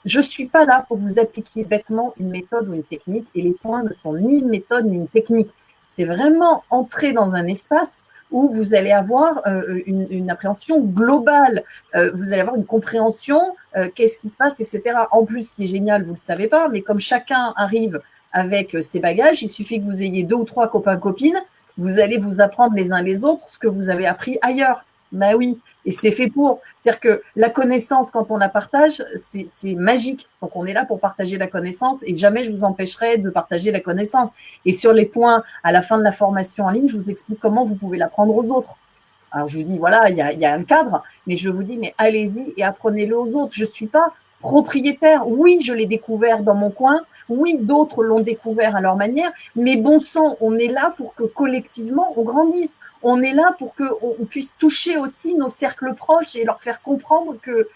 Je ne suis pas là pour vous appliquer bêtement une méthode ou une technique. Et les points ne sont ni une méthode ni une technique. C'est vraiment entrer dans un espace où vous allez avoir une appréhension globale. Vous allez avoir une compréhension, qu'est-ce qui se passe, etc. En plus, ce qui est génial, vous ne le savez pas, mais comme chacun arrive avec ses bagages, il suffit que vous ayez 2 ou 3 copains-copines, vous allez vous apprendre les uns les autres ce que vous avez appris ailleurs. Ben oui, et c'est fait pour. C'est-à-dire que la connaissance, quand on la partage, c'est magique. Donc, on est là pour partager la connaissance et jamais je vous empêcherai de partager la connaissance. Et sur les points, à la fin de la formation en ligne, je vous explique comment vous pouvez l'apprendre aux autres. Alors, je vous dis, voilà, il y a un cadre, mais je vous dis, mais allez-y et apprenez-le aux autres. Je ne suis pas propriétaire. Oui, je l'ai découvert dans mon coin. Oui, d'autres l'ont découvert à leur manière. Mais bon sang, on est là pour que collectivement, on grandisse. On est là pour qu'on puisse toucher aussi nos cercles proches et leur faire comprendre que,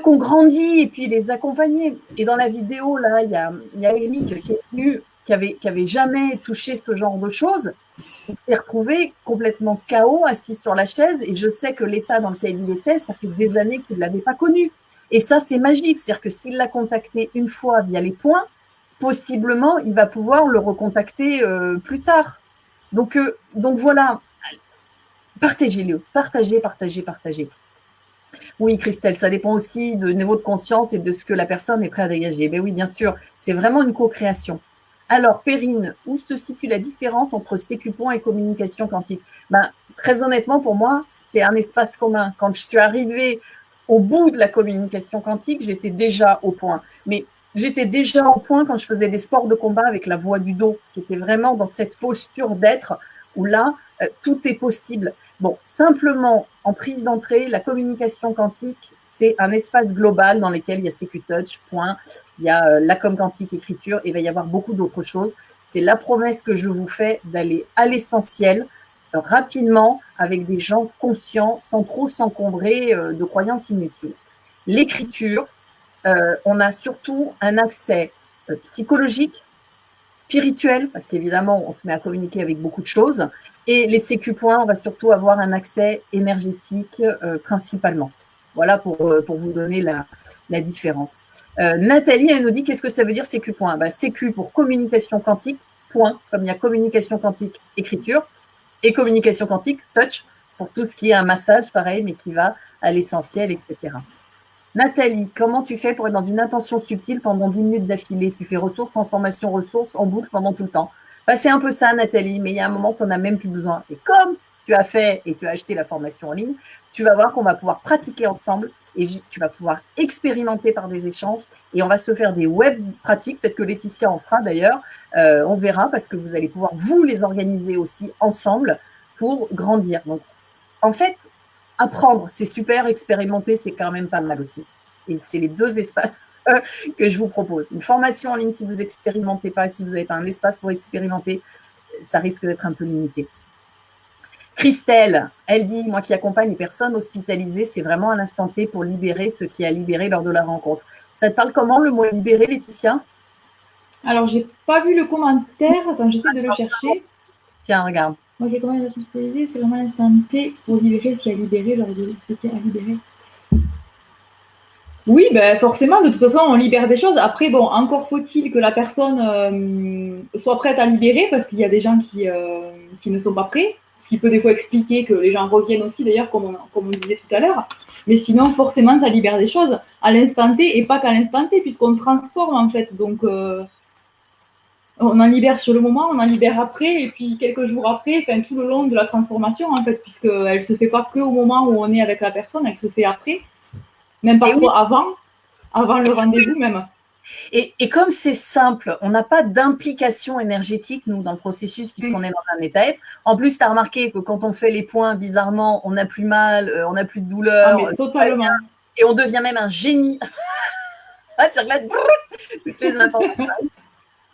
qu'on grandit et puis les accompagner. Et dans la vidéo, là, il y a Eric qui est venu, qui avait jamais touché ce genre de choses. Il s'est retrouvé complètement KO, assis sur la chaise. Et je sais que l'état dans lequel il était, ça fait des années qu'il ne l'avait pas connu. Et ça, c'est magique. C'est-à-dire que s'il l'a contacté une fois via les points, possiblement, il va pouvoir le recontacter plus tard. Donc voilà, partagez-le, partagez. Oui, Christelle, ça dépend aussi du niveau de conscience et de ce que la personne est prête à dégager. Mais oui, bien sûr, c'est vraiment une co-création. Alors, Perrine, où se situe la différence entre sécu-point et communication quantique? Très honnêtement, pour moi, c'est un espace commun. Quand je suis arrivée au bout de la communication quantique, j'étais déjà au point. Mais j'étais déjà en point quand je faisais des sports de combat avec la voix du dos, qui était vraiment dans cette posture d'être où là, tout est possible. Bon, simplement, en prise d'entrée, la communication quantique, c'est un espace global dans lequel il y a CQ-Touch, point. Il y a la com quantique écriture, et il va y avoir beaucoup d'autres choses. C'est la promesse que je vous fais d'aller à l'essentiel, rapidement, avec des gens conscients, sans trop s'encombrer de croyances inutiles. L'écriture, on a surtout un accès psychologique, spirituel, parce qu'évidemment, on se met à communiquer avec beaucoup de choses, et les CQ points, on va surtout avoir un accès énergétique principalement. Voilà pour vous donner la différence. Nathalie, elle nous dit, qu'est-ce que ça veut dire CQ points? CQ pour communication quantique, point, comme il y a communication quantique écriture, et communication quantique touch, pour tout ce qui est un massage, pareil, mais qui va à l'essentiel, etc. Nathalie, comment tu fais pour être dans une intention subtile pendant 10 minutes d'affilée? Tu fais ressources, transformation, ressources en boucle pendant tout le temps. C'est un peu ça, Nathalie, mais il y a un moment, tu n'en as même plus besoin. Et comme tu as fait et tu as acheté la formation en ligne, tu vas voir qu'on va pouvoir pratiquer ensemble et tu vas pouvoir expérimenter par des échanges et on va se faire des web pratiques. Peut-être que Laetitia en fera d'ailleurs. On verra parce que vous allez pouvoir vous les organiser aussi ensemble pour grandir. Donc, en fait, apprendre, c'est super, expérimenter, c'est quand même pas mal aussi. Et c'est les deux espaces que je vous propose. Une formation en ligne, si vous n'expérimentez pas, si vous n'avez pas un espace pour expérimenter, ça risque d'être un peu limité. Christelle, elle dit, moi qui accompagne les personnes hospitalisées, c'est vraiment à l'instant T pour libérer ce qui a libéré lors de la rencontre. Ça te parle comment le mot libérer, Laetitia? Alors, j'ai pas vu le commentaire. Attends, j'essaie de le chercher. Tiens, regarde. Moi, j'ai commencé à hospitaliser, c'est vraiment à l'instant T pour libérer ce qui a libéré lors de ce qui a libéré. Oui, ben forcément, de toute façon, on libère des choses. Après, bon, encore faut-il que la personne soit prête à libérer, parce qu'il y a des gens qui ne sont pas prêts, ce qui peut des fois expliquer que les gens reviennent aussi, d'ailleurs, comme on disait tout à l'heure. Mais sinon, forcément, ça libère des choses à l'instant T, et pas qu'à l'instant T, puisqu'on transforme, en fait. Donc, on en libère sur le moment, on en libère après, et puis quelques jours après, enfin, tout le long de la transformation, en fait, puisqu'elle ne se fait pas qu'au moment où on est avec la personne, elle se fait après. Même parfois oui. avant le rendez-vous même. Et comme c'est simple, on n'a pas d'implication énergétique, nous, dans le processus, puisqu'on est dans un état d'être. En plus, tu as remarqué que quand on fait les points, bizarrement, on n'a plus mal, on n'a plus de douleur. Ah, mais totalement. Et on devient même un génie. C'est là, toutes les informations.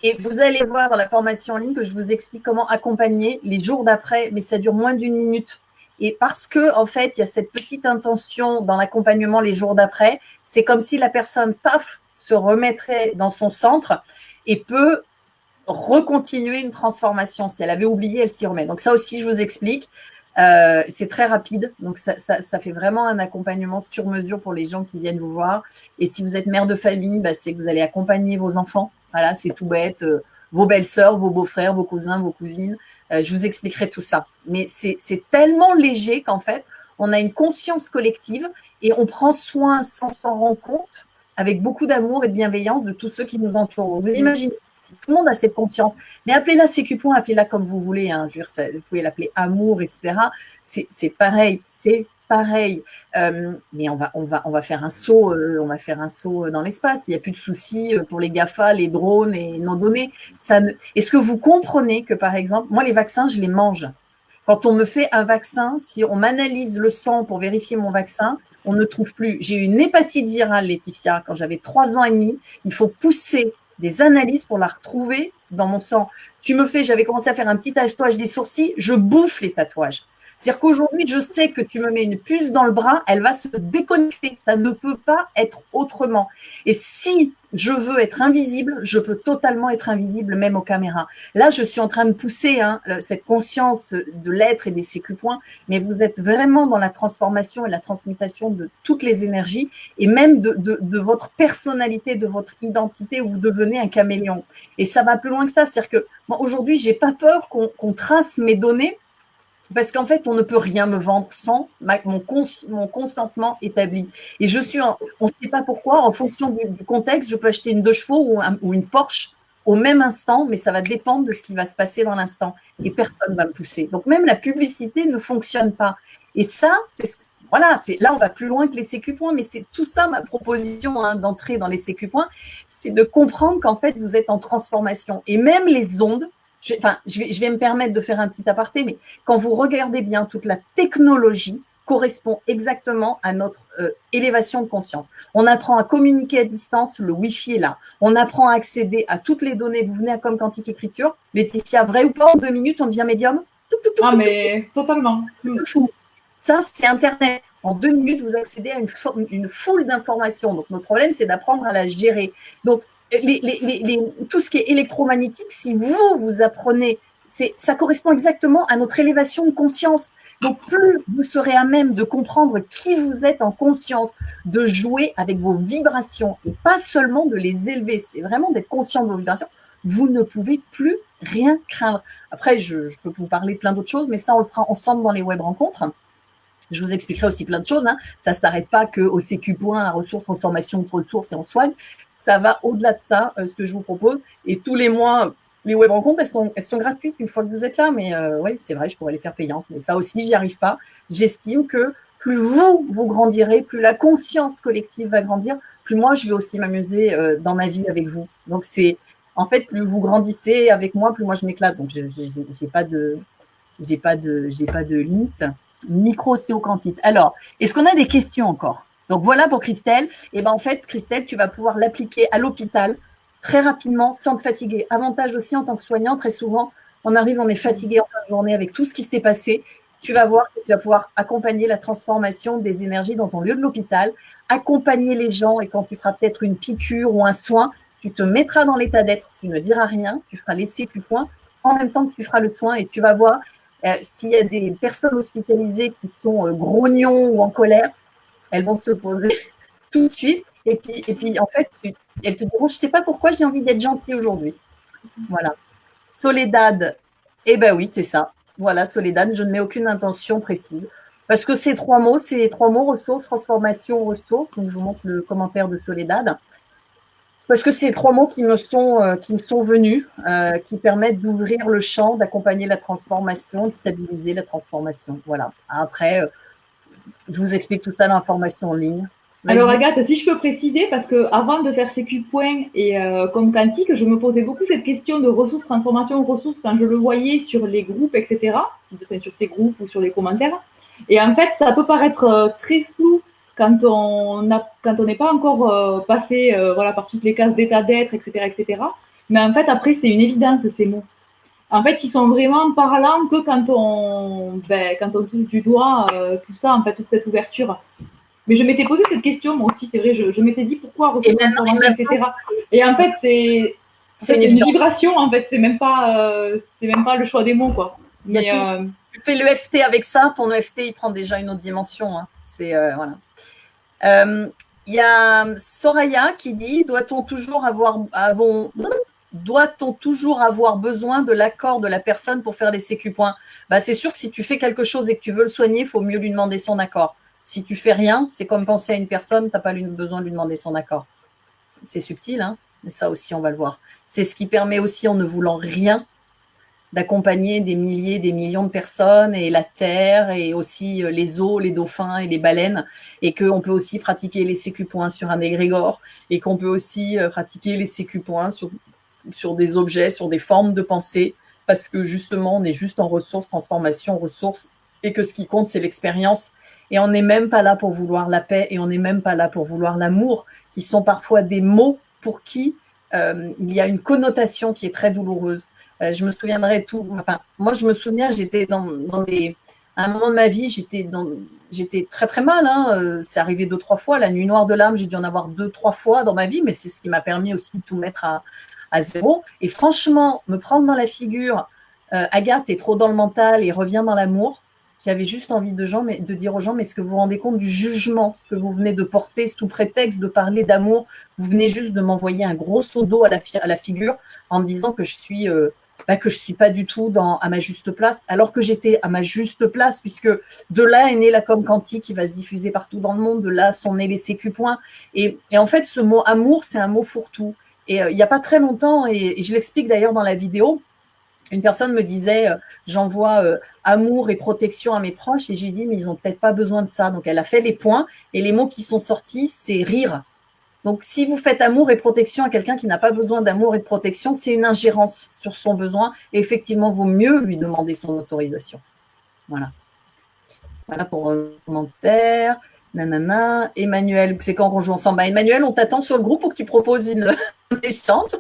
Et vous allez voir dans la formation en ligne que je vous explique comment accompagner les jours d'après, mais ça dure moins d'1 minute. Et parce que, en fait, il y a cette petite intention dans l'accompagnement les jours d'après, c'est comme si la personne, paf, se remettrait dans son centre et peut recontinuer une transformation. Si elle avait oublié, elle s'y remet. Donc ça aussi, je vous explique. C'est très rapide. Donc ça fait vraiment un accompagnement sur mesure pour les gens qui viennent vous voir. Et si vous êtes mère de famille, c'est que vous allez accompagner vos enfants. Voilà, c'est tout bête. Vos belles-sœurs, vos beaux-frères, vos cousins, vos cousines. Je vous expliquerai tout ça. Mais c'est tellement léger qu'en fait, on a une conscience collective et on prend soin sans s'en rendre compte, avec beaucoup d'amour et de bienveillance de tous ceux qui nous entourent. Vous imaginez, tout le monde a cette conscience. Mais appelez-la CQ point, appelez-la comme vous voulez. Hein. Je veux dire, vous pouvez l'appeler amour, etc. C'est pareil, c'est pareil. Mais on va faire un saut, dans l'espace. Il n'y a plus de soucis pour les GAFA, les drones et nos données. Est-ce que vous comprenez que, par exemple, moi, les vaccins, je les mange. Quand on me fait un vaccin, si on m'analyse le sang pour vérifier mon vaccin, on ne trouve plus. J'ai eu une hépatite virale, Laetitia, quand j'avais 3 ans et demi. Il faut pousser des analyses pour la retrouver dans mon sang. J'avais commencé à faire un petit tatouage des sourcils, je bouffe les tatouages. C'est-à-dire qu'aujourd'hui, je sais que tu me mets une puce dans le bras, elle va se déconnecter. Ça ne peut pas être autrement. Et si je veux être invisible, je peux totalement être invisible, même aux caméras. Là, je suis en train de pousser cette conscience de l'être et des CQ points, mais vous êtes vraiment dans la transformation et la transmutation de toutes les énergies et même de votre personnalité, de votre identité, où vous devenez un caméléon. Et ça va plus loin que ça. C'est-à-dire que moi, aujourd'hui, j'ai pas peur qu'on trace mes données, parce qu'en fait, on ne peut rien me vendre sans mon consentement établi. Et on ne sait pas pourquoi, en fonction du contexte, je peux acheter une 2 chevaux ou une Porsche au même instant, mais ça va dépendre de ce qui va se passer dans l'instant. Et personne ne va me pousser. Donc, même la publicité ne fonctionne pas. Et ça, voilà, là, on va plus loin que les sécu points, mais c'est tout ça ma proposition hein, d'entrer dans les sécu points, c'est de comprendre qu'en fait, vous êtes en transformation. Et même les ondes, je vais me permettre de faire un petit aparté, mais quand vous regardez bien, toute la technologie correspond exactement à notre élévation de conscience. On apprend à communiquer à distance, le Wi-Fi est là. On apprend à accéder à toutes les données. Vous venez à Comme Quantique Écriture, Laetitia, vrai ou pas, en 2 minutes, on devient médium? Mais totalement. Ça, c'est Internet. En 2 minutes, vous accédez à une foule d'informations. Donc, notre problème, c'est d'apprendre à la gérer. Donc, tout ce qui est électromagnétique, si vous apprenez, ça correspond exactement à notre élévation de conscience. Donc, plus vous serez à même de comprendre qui vous êtes en conscience, de jouer avec vos vibrations et pas seulement de les élever, c'est vraiment d'être conscient de vos vibrations, vous ne pouvez plus rien craindre. Après, je peux vous parler de plein d'autres choses, mais ça, on le fera ensemble dans les web rencontres. Je vous expliquerai aussi plein de choses. Hein. Ça ne s'arrête pas qu'au sécu point, à ressources, transformation de ressources et on soigne. Ça va au-delà de ça, ce que je vous propose. Et tous les mois, les web rencontres, elles sont gratuites une fois que vous êtes là. Mais oui, c'est vrai, je pourrais les faire payantes. Mais ça aussi, je n'y arrive pas. J'estime que plus vous grandirez, plus la conscience collective va grandir, plus moi, je vais aussi m'amuser dans ma vie avec vous. Donc, c'est en fait, plus vous grandissez avec moi, plus moi, je m'éclate. Donc, j'ai pas de limite. Micro-ostéoquantite. Alors, est-ce qu'on a des questions encore? Donc, voilà pour Christelle. Et bien, en fait, Christelle, tu vas pouvoir l'appliquer à l'hôpital très rapidement, sans te fatiguer. Avantage aussi en tant que soignant, très souvent, on arrive, on est fatigué en fin de journée avec tout ce qui s'est passé. Tu vas voir que tu vas pouvoir accompagner la transformation des énergies dans ton lieu de l'hôpital, accompagner les gens et quand tu feras peut-être une piqûre ou un soin, tu te mettras dans l'état d'être, tu ne diras rien, tu feras les sécu points en même temps que tu feras le soin et tu vas voir s'il y a des personnes hospitalisées qui sont grognons ou en colère, elles vont se poser tout de suite. Et puis en fait, elles te diront, je ne sais pas pourquoi j'ai envie d'être gentille aujourd'hui. Voilà. Soledad, eh bien oui, c'est ça. Voilà, Soledad, je ne mets aucune intention précise. Parce que ces 3 mots, ressources, transformation, ressources. Donc, je vous montre le commentaire de Soledad. Parce que c'est 3 mots qui me sont venus, qui permettent d'ouvrir le champ, d'accompagner la transformation, de stabiliser la transformation. Voilà. Après, je vous explique tout ça dans la formation en ligne. Alors Agathe, si je peux préciser, parce que avant de faire sécu point et Comme Quantique, je me posais beaucoup cette question de ressources, transformation, ressources quand je le voyais sur les groupes, etc., sur tes groupes ou sur les commentaires. Et en fait, ça peut paraître très flou quand on n'est pas encore passé voilà, par toutes les cases d'état d'être, etc. Mais en fait, après, c'est une évidence, ces mots. En fait, ils sont vraiment parlants que quand on touche du doigt tout ça, en fait, toute cette ouverture. Mais je m'étais posé cette question, moi aussi, c'est vrai, je m'étais dit pourquoi ressources, transformation, etc. Et en fait, c'est une vibration, en fait, c'est même pas le choix des mots, quoi. Mais, tu fais l'EFT avec ça, ton EFT, il prend déjà une autre dimension. Hein. C'est, voilà. Il y a Soraya qui dit, doit-on toujours avoir besoin de l'accord de la personne pour faire les sécu points? Bah, c'est sûr que si tu fais quelque chose et que tu veux le soigner, il faut mieux lui demander son accord. Si tu fais rien, c'est comme penser à une personne, tu n'as pas besoin de lui demander son accord. C'est subtil, hein, mais ça aussi, on va le voir. C'est ce qui permet aussi, en ne voulant rien, d'accompagner des milliers, des millions de personnes et la terre et aussi les eaux, les dauphins et les baleines, et qu'on peut aussi pratiquer les sécu-points sur un égrégore et qu'on peut aussi pratiquer les sécu-points sur des objets, sur des formes de pensée, parce que justement, on est juste en ressources, transformation, ressources, et que ce qui compte, c'est l'expérience. Et on n'est même pas là pour vouloir la paix et on n'est même pas là pour vouloir l'amour, qui sont parfois des mots pour qui il y a une connotation qui est très douloureuse. Je me souviendrai moi, je me souviens, j'étais à un moment de ma vie, j'étais très très mal. Hein, c'est arrivé 2-3 fois. La nuit noire de l'âme, j'ai dû en avoir 2-3 fois dans ma vie, mais c'est ce qui m'a permis aussi de tout mettre à zéro. Et franchement, me prendre dans la figure, Agathe, t'es trop dans le mental et reviens dans l'amour. J'avais juste envie de dire aux gens, mais est-ce que vous vous rendez compte du jugement que vous venez de porter sous prétexte de parler d'amour? Vous venez juste de m'envoyer un gros seau d'eau à la figure en me disant que je suis pas du tout à ma juste place, alors que j'étais à ma juste place, puisque de là est né la com quantique qui va se diffuser partout dans le monde, de là sont nés les sécu points. Et en fait, ce mot amour, c'est un mot fourre-tout. Et il n'y a pas très longtemps, et je l'explique d'ailleurs dans la vidéo, Une personne me disait, j'envoie amour et protection à mes proches, et je lui dis, mais ils n'ont peut-être pas besoin de ça. Donc, elle a fait les points, et les mots qui sont sortis, c'est rire. Donc, si vous faites amour et protection à quelqu'un qui n'a pas besoin d'amour et de protection, c'est une ingérence sur son besoin. Et effectivement, vaut mieux lui demander son autorisation. Voilà. Voilà pour un commentaire. Nanana. Emmanuel, c'est quand qu'on joue ensemble? Emmanuel, on t'attend sur le groupe pour que tu proposes un échange.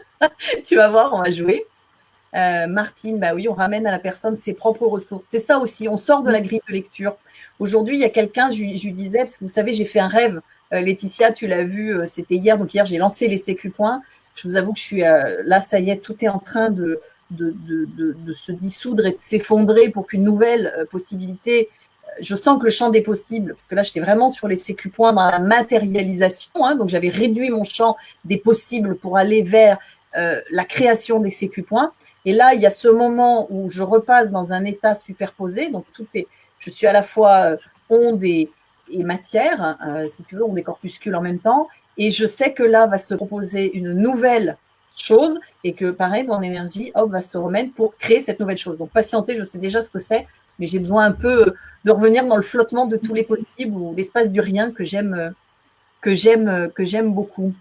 Tu vas voir, on va jouer. Martine, bah oui, on ramène à la personne ses propres ressources. C'est ça aussi, on sort de la grille de lecture. Aujourd'hui, il y a quelqu'un, je lui disais, parce que vous savez, j'ai fait un rêve. Laetitia, tu l'as vu, c'était hier. Donc hier, j'ai lancé les sécu points. Je vous avoue que je suis là, ça y est, tout est en train de se dissoudre et de s'effondrer pour qu'une nouvelle possibilité. Je sens que le champ des possibles, parce que là, j'étais vraiment sur les sécu points dans la matérialisation. Donc, j'avais réduit mon champ des possibles pour aller vers la création des sécu points. Et là, il y a ce moment où je repasse dans un état superposé. Donc, je suis à la fois onde et matière, si tu veux, onde et corpuscule en même temps. Et je sais que là va se proposer une nouvelle chose et que, pareil, mon énergie, hop, va se remettre pour créer cette nouvelle chose. Donc, patienter, je sais déjà ce que c'est, mais j'ai besoin un peu de revenir dans le flottement de tous les possibles ou l'espace du rien que j'aime beaucoup.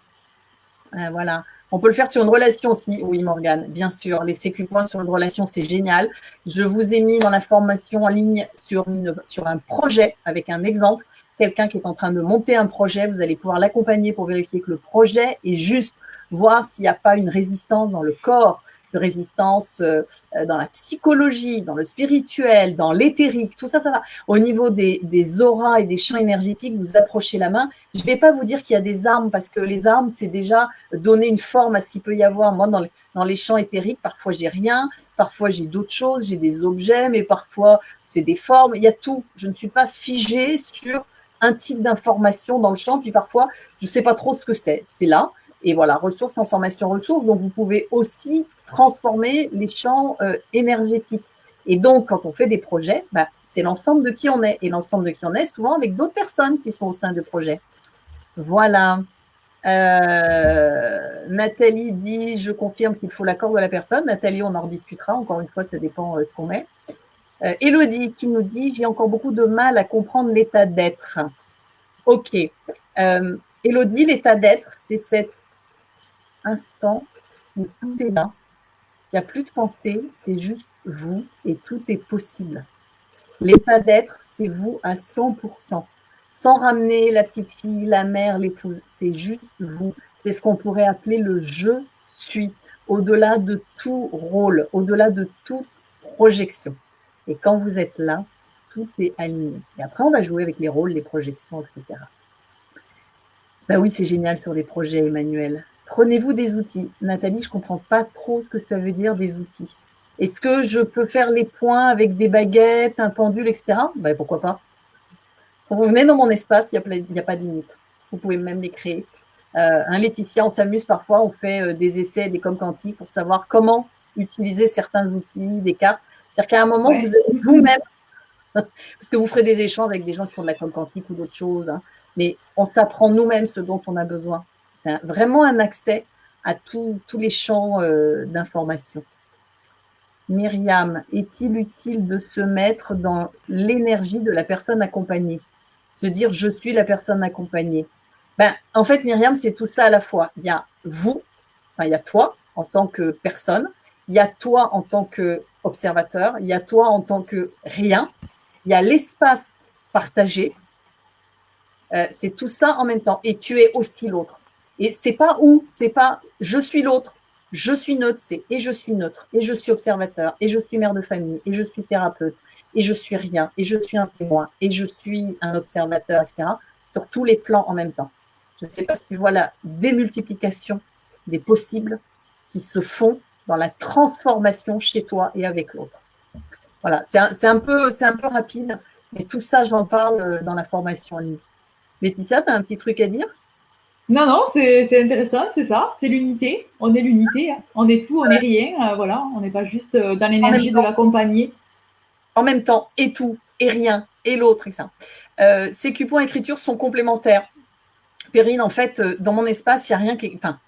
Voilà. On peut le faire sur une relation aussi, oui Morgane, bien sûr. Les sécu points sur une relation, c'est génial. Je vous ai mis dans la formation en ligne sur un projet avec un exemple. Quelqu'un qui est en train de monter un projet, vous allez pouvoir l'accompagner pour vérifier que le projet est juste, voir s'il n'y a pas une résistance dans le corps, de résistance dans la psychologie, dans le spirituel, dans l'éthérique, tout ça, ça va. Au niveau des auras et des champs énergétiques, vous approchez la main. Je ne vais pas vous dire qu'il y a des armes, parce que les armes, c'est déjà donner une forme à ce qu'il peut y avoir. Moi, dans les champs éthériques, parfois, j'ai rien, parfois, j'ai d'autres choses, j'ai des objets, mais parfois, c'est des formes. Il y a tout. Je ne suis pas figée sur un type d'information dans le champ, puis parfois, je ne sais pas trop ce que c'est. C'est là. Et voilà, ressources, transformation, ressources. Donc, vous pouvez aussi transformer les champs énergétiques. Et donc, quand on fait des projets, c'est l'ensemble de qui on est. Et l'ensemble de qui on est, souvent avec d'autres personnes qui sont au sein de projets. Voilà. Nathalie dit, je confirme qu'il faut l'accord de la personne. Nathalie, on en rediscutera. Encore une fois, ça dépend ce qu'on met. Élodie qui nous dit, j'ai encore beaucoup de mal à comprendre l'état d'être. Ok. Élodie, l'état d'être, c'est cet instant où tout est là. Il n'y a plus de pensée, c'est juste vous et tout est possible. L'état d'être, c'est vous à 100%. Sans ramener la petite fille, la mère, l'épouse, c'est juste vous. C'est ce qu'on pourrait appeler le je suis, au-delà de tout rôle, au-delà de toute projection. Et quand vous êtes là, tout est aligné. Et après, on va jouer avec les rôles, les projections, etc. Ben oui, c'est génial sur les projets, Emmanuel. Prenez-vous des outils. Nathalie, je ne comprends pas trop ce que ça veut dire, des outils. Est-ce que je peux faire les points avec des baguettes, un pendule, etc. Ben, pourquoi pas. Quand vous venez dans mon espace, il n'y a pas de limite. Vous pouvez même les créer. Laetitia, on s'amuse parfois, on fait des essais, des com quantiques pour savoir comment utiliser certains outils, des cartes. C'est-à-dire qu'à un moment, vous allez vous-même, parce que vous ferez des échanges avec des gens qui font de la com quantique ou d'autres choses, mais on s'apprend nous-mêmes ce dont on a besoin. C'est vraiment un accès à tous les champs d'information. Myriam, est-il utile de se mettre dans l'énergie de la personne accompagnée? Se dire, je suis la personne accompagnée. En fait, Myriam, c'est tout ça à la fois. Il y a vous, il y a toi en tant que personne, il y a toi en tant qu'observateur, il y a toi en tant que rien, il y a l'espace partagé. C'est tout ça en même temps. Et tu es aussi l'autre. Et c'est pas où, c'est pas je suis l'autre, je suis neutre, c'est et je suis neutre, et je suis observateur, et je suis mère de famille, et je suis thérapeute, et je suis rien, et je suis un témoin, et je suis un observateur, etc. Sur tous les plans en même temps. Je ne sais pas si tu vois la démultiplication des possibles qui se font dans la transformation chez toi et avec l'autre. Voilà, c'est un peu rapide, mais tout ça, j'en parle dans la formation en ligne. Laetitia, tu as un petit truc à dire? Non, non, c'est intéressant, c'est ça, c'est l'unité. On est l'unité, on est tout, on n'est rien, voilà, on n'est pas juste dans l'énergie de l'accompagner. En même temps, et tout, et rien, et l'autre, et ça. Sécu points écriture sont complémentaires. Perrine, en fait, dans mon espace, il n'y a rien qui. Enfin,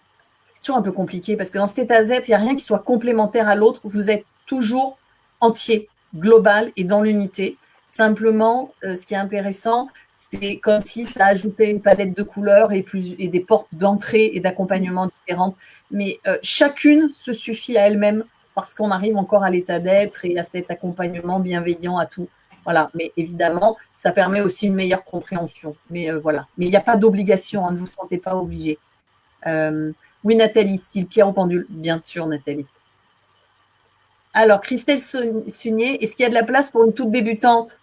c'est toujours un peu compliqué parce que dans cet état Z, il n'y a rien qui soit complémentaire à l'autre. Vous êtes toujours entier, global et dans l'unité. Simplement, ce qui est intéressant, c'est comme si ça ajoutait une palette de couleurs et des portes d'entrée et d'accompagnement différentes. Mais chacune se suffit à elle-même parce qu'on arrive encore à l'état d'être et à cet accompagnement bienveillant à tout. Voilà, mais évidemment, ça permet aussi une meilleure compréhension. Mais voilà, mais il n'y a pas d'obligation, hein, ne vous sentez pas obligé. Oui, Nathalie, style pierre au pendule, bien sûr, Nathalie. Alors, Christelle Sunier, est-ce qu'il y a de la place pour une toute débutante?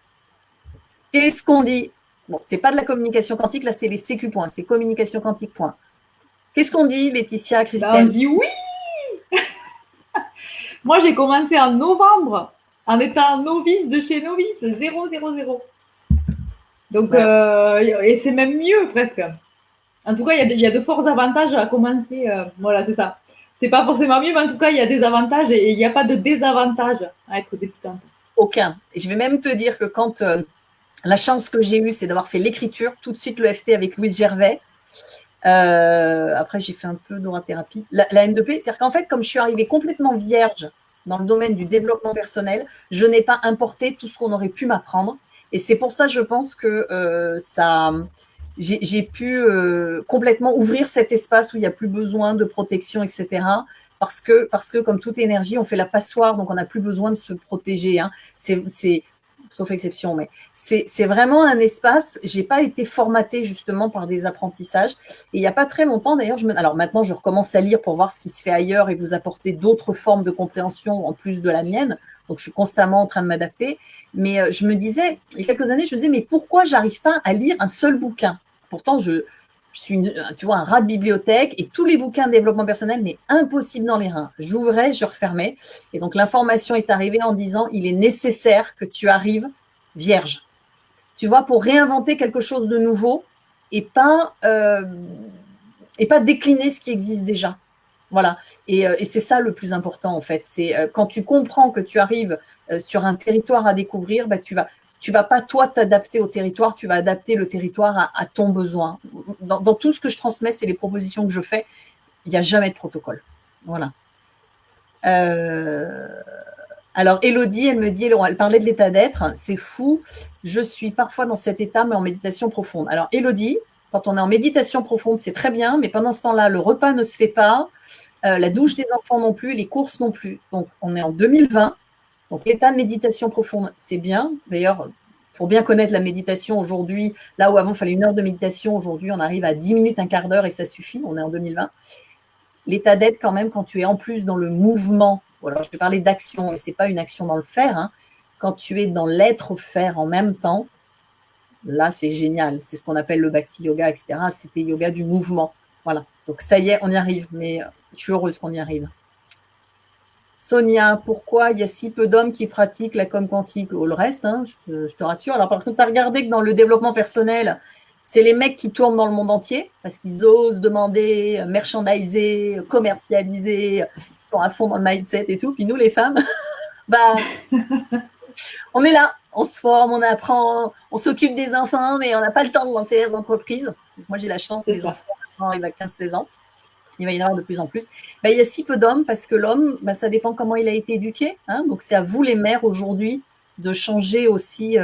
Qu'est-ce qu'on dit? Bon, c'est pas de la communication quantique, là, c'est les CQ points, c'est communication quantique point. Qu'est-ce qu'on dit, Laetitia, Christelle? On dit oui. Moi, j'ai commencé en novembre en étant novice de chez Novice, 000. Donc, et c'est même mieux presque. En tout cas, il y a de forts avantages à commencer. Voilà, c'est ça. C'est pas forcément mieux, mais en tout cas, il y a des avantages et il n'y a pas de désavantage à être débutante. Aucun. Et je vais même te dire que quand la chance que j'ai eue, c'est d'avoir fait l'écriture, tout de suite l'EFT avec Louise Gervais. Après, j'ai fait un peu d'aurathérapie. La M2P, c'est-à-dire qu'en fait, comme je suis arrivée complètement vierge dans le domaine du développement personnel, je n'ai pas importé tout ce qu'on aurait pu m'apprendre. Et c'est pour ça, je pense que j'ai pu complètement ouvrir cet espace où il n'y a plus besoin de protection, etc. Parce que comme toute énergie, on fait la passoire, donc on n'a plus besoin de se protéger. Hein. Sauf exception, mais c'est vraiment un espace. J'ai pas été formatée justement par des apprentissages. Et il n'y a pas très longtemps, d'ailleurs, alors maintenant, je recommence à lire pour voir ce qui se fait ailleurs et vous apporter d'autres formes de compréhension en plus de la mienne. Donc, je suis constamment en train de m'adapter. Mais je me disais, il y a quelques années, je me disais, mais pourquoi j'arrive pas à lire un seul bouquin? Pourtant, je suis, tu vois, un rat de bibliothèque et tous les bouquins de développement personnel, mais impossible dans les reins. J'ouvrais, je refermais. Et donc, l'information est arrivée en disant, il est nécessaire que tu arrives vierge. Tu vois, pour réinventer quelque chose de nouveau et pas décliner ce qui existe déjà. Voilà. Et c'est ça le plus important, en fait. C'est quand tu comprends que tu arrives sur un territoire à découvrir, bah, tu vas pas, toi, t'adapter au territoire, tu vas adapter le territoire à ton besoin. Dans tout ce que je transmets, c'est les propositions que je fais. Il n'y a jamais de protocole. Voilà. Alors, Élodie, elle me dit, elle parlait de l'état d'être. C'est fou. Je suis parfois dans cet état, mais en méditation profonde. Alors, Élodie, quand on est en méditation profonde, c'est très bien, mais pendant ce temps-là, le repas ne se fait pas, la douche des enfants non plus, les courses non plus. Donc, on est en 2020. Donc, l'état de méditation profonde, c'est bien. D'ailleurs, pour bien connaître la méditation aujourd'hui, là où avant, il fallait 1 heure de méditation, aujourd'hui, on arrive à 10 minutes, un quart d'heure et ça suffit. On est en 2020. L'état d'être, quand même, quand tu es en plus dans le mouvement, alors je vais parler d'action, et ce n'est pas une action dans le faire, hein, quand tu es dans l'être-faire en même temps, là, c'est génial. C'est ce qu'on appelle le Bhakti Yoga, etc. C'était yoga du mouvement. Voilà. Donc, ça y est, on y arrive. Mais je suis heureuse qu'on y arrive. Sonia, pourquoi il y a si peu d'hommes qui pratiquent la com quantique? Le reste, hein, je te rassure. Alors, par contre, tu as regardé que dans le développement personnel, c'est les mecs qui tournent dans le monde entier parce qu'ils osent demander, merchandiser, commercialiser. Ils sont à fond dans le mindset et tout. Puis nous, les femmes, bah, on est là, on se forme, on apprend, on s'occupe des enfants, mais on n'a pas le temps de lancer les entreprises. Donc, moi, j'ai la chance, les enfants arrivent à 15-16 ans. Il va y en avoir de plus en plus. Ben, il y a si peu d'hommes parce que l'homme, ben, ça dépend comment il a été éduqué. Hein. Donc, c'est à vous, les mères, aujourd'hui, de changer aussi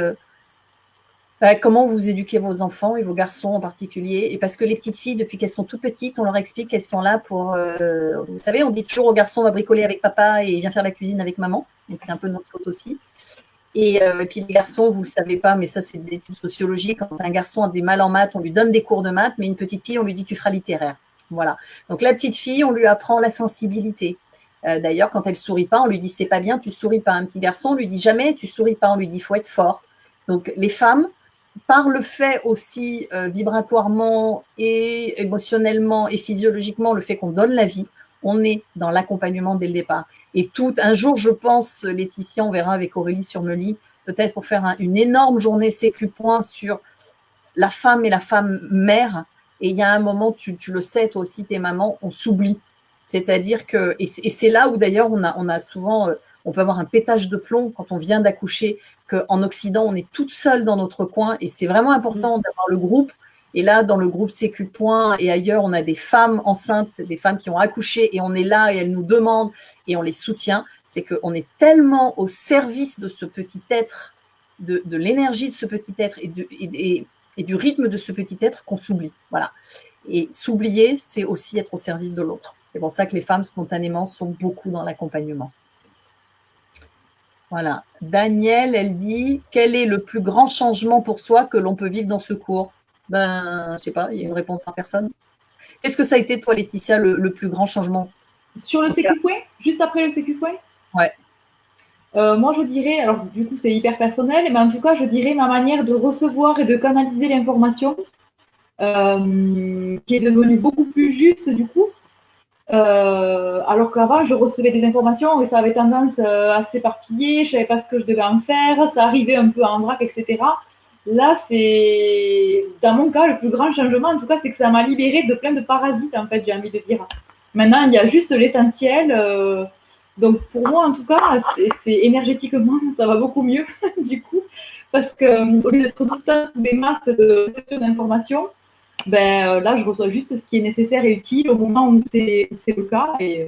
comment vous éduquez vos enfants et vos garçons en particulier. Et parce que les petites filles, depuis qu'elles sont toutes petites, on leur explique qu'elles sont là pour… vous savez, on dit toujours aux garçons, on va bricoler avec papa et viens faire la cuisine avec maman. Donc, c'est un peu notre faute aussi. Et puis les garçons, vous ne le savez pas, mais ça, c'est des études sociologiques. Quand un garçon a des mal en maths, on lui donne des cours de maths, mais une petite fille, on lui dit tu feras littéraire. Voilà. Donc la petite fille, on lui apprend la sensibilité. D'ailleurs, quand elle sourit pas, on lui dit c'est pas bien, tu souris pas. Un petit garçon, on lui dit jamais tu souris pas, on lui dit faut être fort. Donc les femmes, par le fait aussi vibratoirement et émotionnellement et physiologiquement, le fait qu'on donne la vie, on est dans l'accompagnement dès le départ. Et un jour, je pense, Laetitia, on verra avec Aurélie sur Meli, peut-être pour faire une énorme journée CQ point sur la femme et la femme mère. Et il y a un moment, tu le sais, toi aussi, tes mamans, on s'oublie. C'est-à-dire que, et c'est là où d'ailleurs on a souvent, on peut avoir un pétage de plomb quand on vient d'accoucher, qu'en Occident, on est toute seule dans notre coin et c'est vraiment important d'avoir le groupe. Et là, dans le groupe Sécu Point et ailleurs, on a des femmes enceintes, des femmes qui ont accouché et on est là et elles nous demandent et on les soutient. C'est qu'on est tellement au service de ce petit être, de l'énergie de ce petit être et du rythme de ce petit être qu'on s'oublie. Voilà. Et s'oublier, c'est aussi être au service de l'autre. C'est pour ça que les femmes, spontanément, sont beaucoup dans l'accompagnement. Voilà. Danielle, elle dit, quel est le plus grand changement pour soi que l'on peut vivre dans ce cours? Ben, je sais pas, il y a une réponse par personne. Qu'est-ce que ça a été, toi, Laetitia, le plus grand changement? Sur le Sécu Point, juste après le Sécu Point? Ouais. Moi, je dirais, alors du coup, c'est hyper personnel, mais en tout cas, je dirais ma manière de recevoir et de canaliser l'information, qui est devenue beaucoup plus juste, du coup. Alors qu'avant, je recevais des informations et ça avait tendance à s'éparpiller, je savais pas ce que je devais en faire, ça arrivait un peu en vrac, etc. Là, c'est, dans mon cas, le plus grand changement, en tout cas, c'est que ça m'a libérée de plein de parasites, en fait, j'ai envie de dire. Maintenant, il y a juste l'essentiel. Donc, pour moi, en tout cas, c'est énergétiquement, ça va beaucoup mieux, du coup, parce que au lieu d'être tout le temps sous des masses de d'informations, ben, là, je reçois juste ce qui est nécessaire et utile au moment où c'est le cas et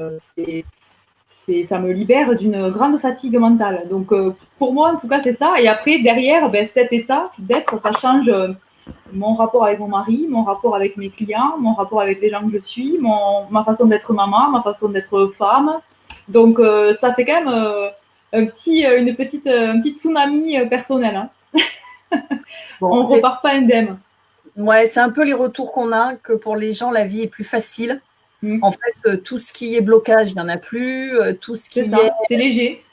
ça me libère d'une grande fatigue mentale. Donc, pour moi, en tout cas, c'est ça. Et après, derrière, ben, cet état d'être, ça change mon rapport avec mon mari, mon rapport avec mes clients, mon rapport avec les gens que je suis, ma façon d'être maman, ma façon d'être femme. Donc, ça fait quand même un petit tsunami personnel. Hein. Bon, on ne repart pas indemne. Ouais, c'est un peu les retours qu'on a, que pour les gens, la vie est plus facile. En fait, tout ce qui est blocage, il n'y en a plus. Tout ce qui est. C'est léger.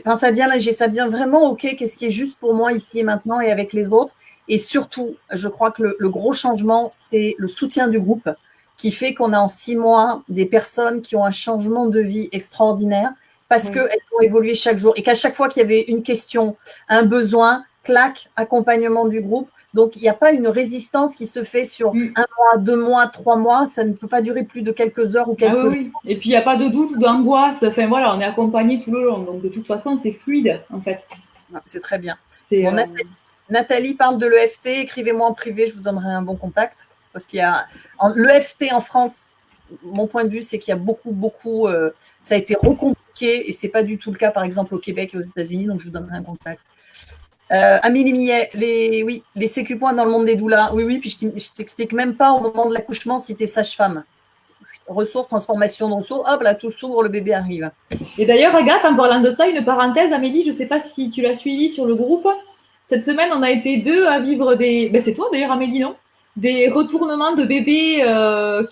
Enfin, ça devient léger, ça devient vraiment OK, qu'est-ce qui est juste pour moi ici et maintenant et avec les autres. Et surtout, je crois que le gros changement, c'est le soutien du groupe qui fait qu'on a en 6 mois des personnes qui ont un changement de vie extraordinaire parce qu'elles ont évolué chaque jour et qu'à chaque fois qu'il y avait une question, un besoin, clac, accompagnement du groupe. Donc, il n'y a pas une résistance qui se fait sur 1 mois, 2 mois, 3 mois. Ça ne peut pas durer plus de quelques heures ou quelques jours. Oui. Et puis, il n'y a pas de doute ou d'angoisse. Enfin, voilà, on est accompagné tout le long. Donc, de toute façon, c'est fluide, en fait. C'est très bien. Bon, Nathalie parle de l'EFT. Écrivez-moi en privé, je vous donnerai un bon contact. Parce qu'il y a l'EFT en France, mon point de vue, c'est qu'il y a beaucoup, ça a été recompliqué et ce n'est pas du tout le cas, par exemple, au Québec et aux États-Unis. Donc, je vous donnerai un contact. Amélie Millet, les Sécu Points dans le monde des doulas. Oui, puis je t'explique même pas au moment de l'accouchement si tu es sage-femme. Ressources, transformation de ressources, hop là, tout s'ouvre, le bébé arrive. Et d'ailleurs, Agathe, en parlant de ça, une parenthèse, Amélie, je ne sais pas si tu l'as suivi sur le groupe. Cette semaine, on a été 2 à vivre des. Ben, c'est toi d'ailleurs, Amélie, non? Des retournements de bébés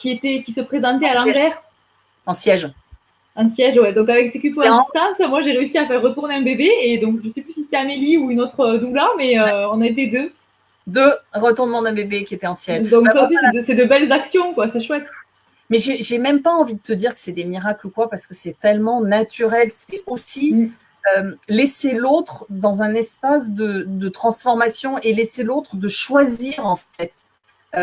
qui se présentaient à l'envers. En siège. Un siège, ouais. Donc avec Sécu Point à distance, moi j'ai réussi à faire retourner un bébé et donc je sais plus si c'était Amélie ou une autre doula, mais on a été 2. 2 retournements d'un bébé qui était en siège. Donc ça aussi, c'est de belles actions, quoi. C'est chouette. Mais j'ai même pas envie de te dire que c'est des miracles ou quoi, parce que c'est tellement naturel. C'est aussi laisser l'autre dans un espace de transformation et laisser l'autre de choisir en fait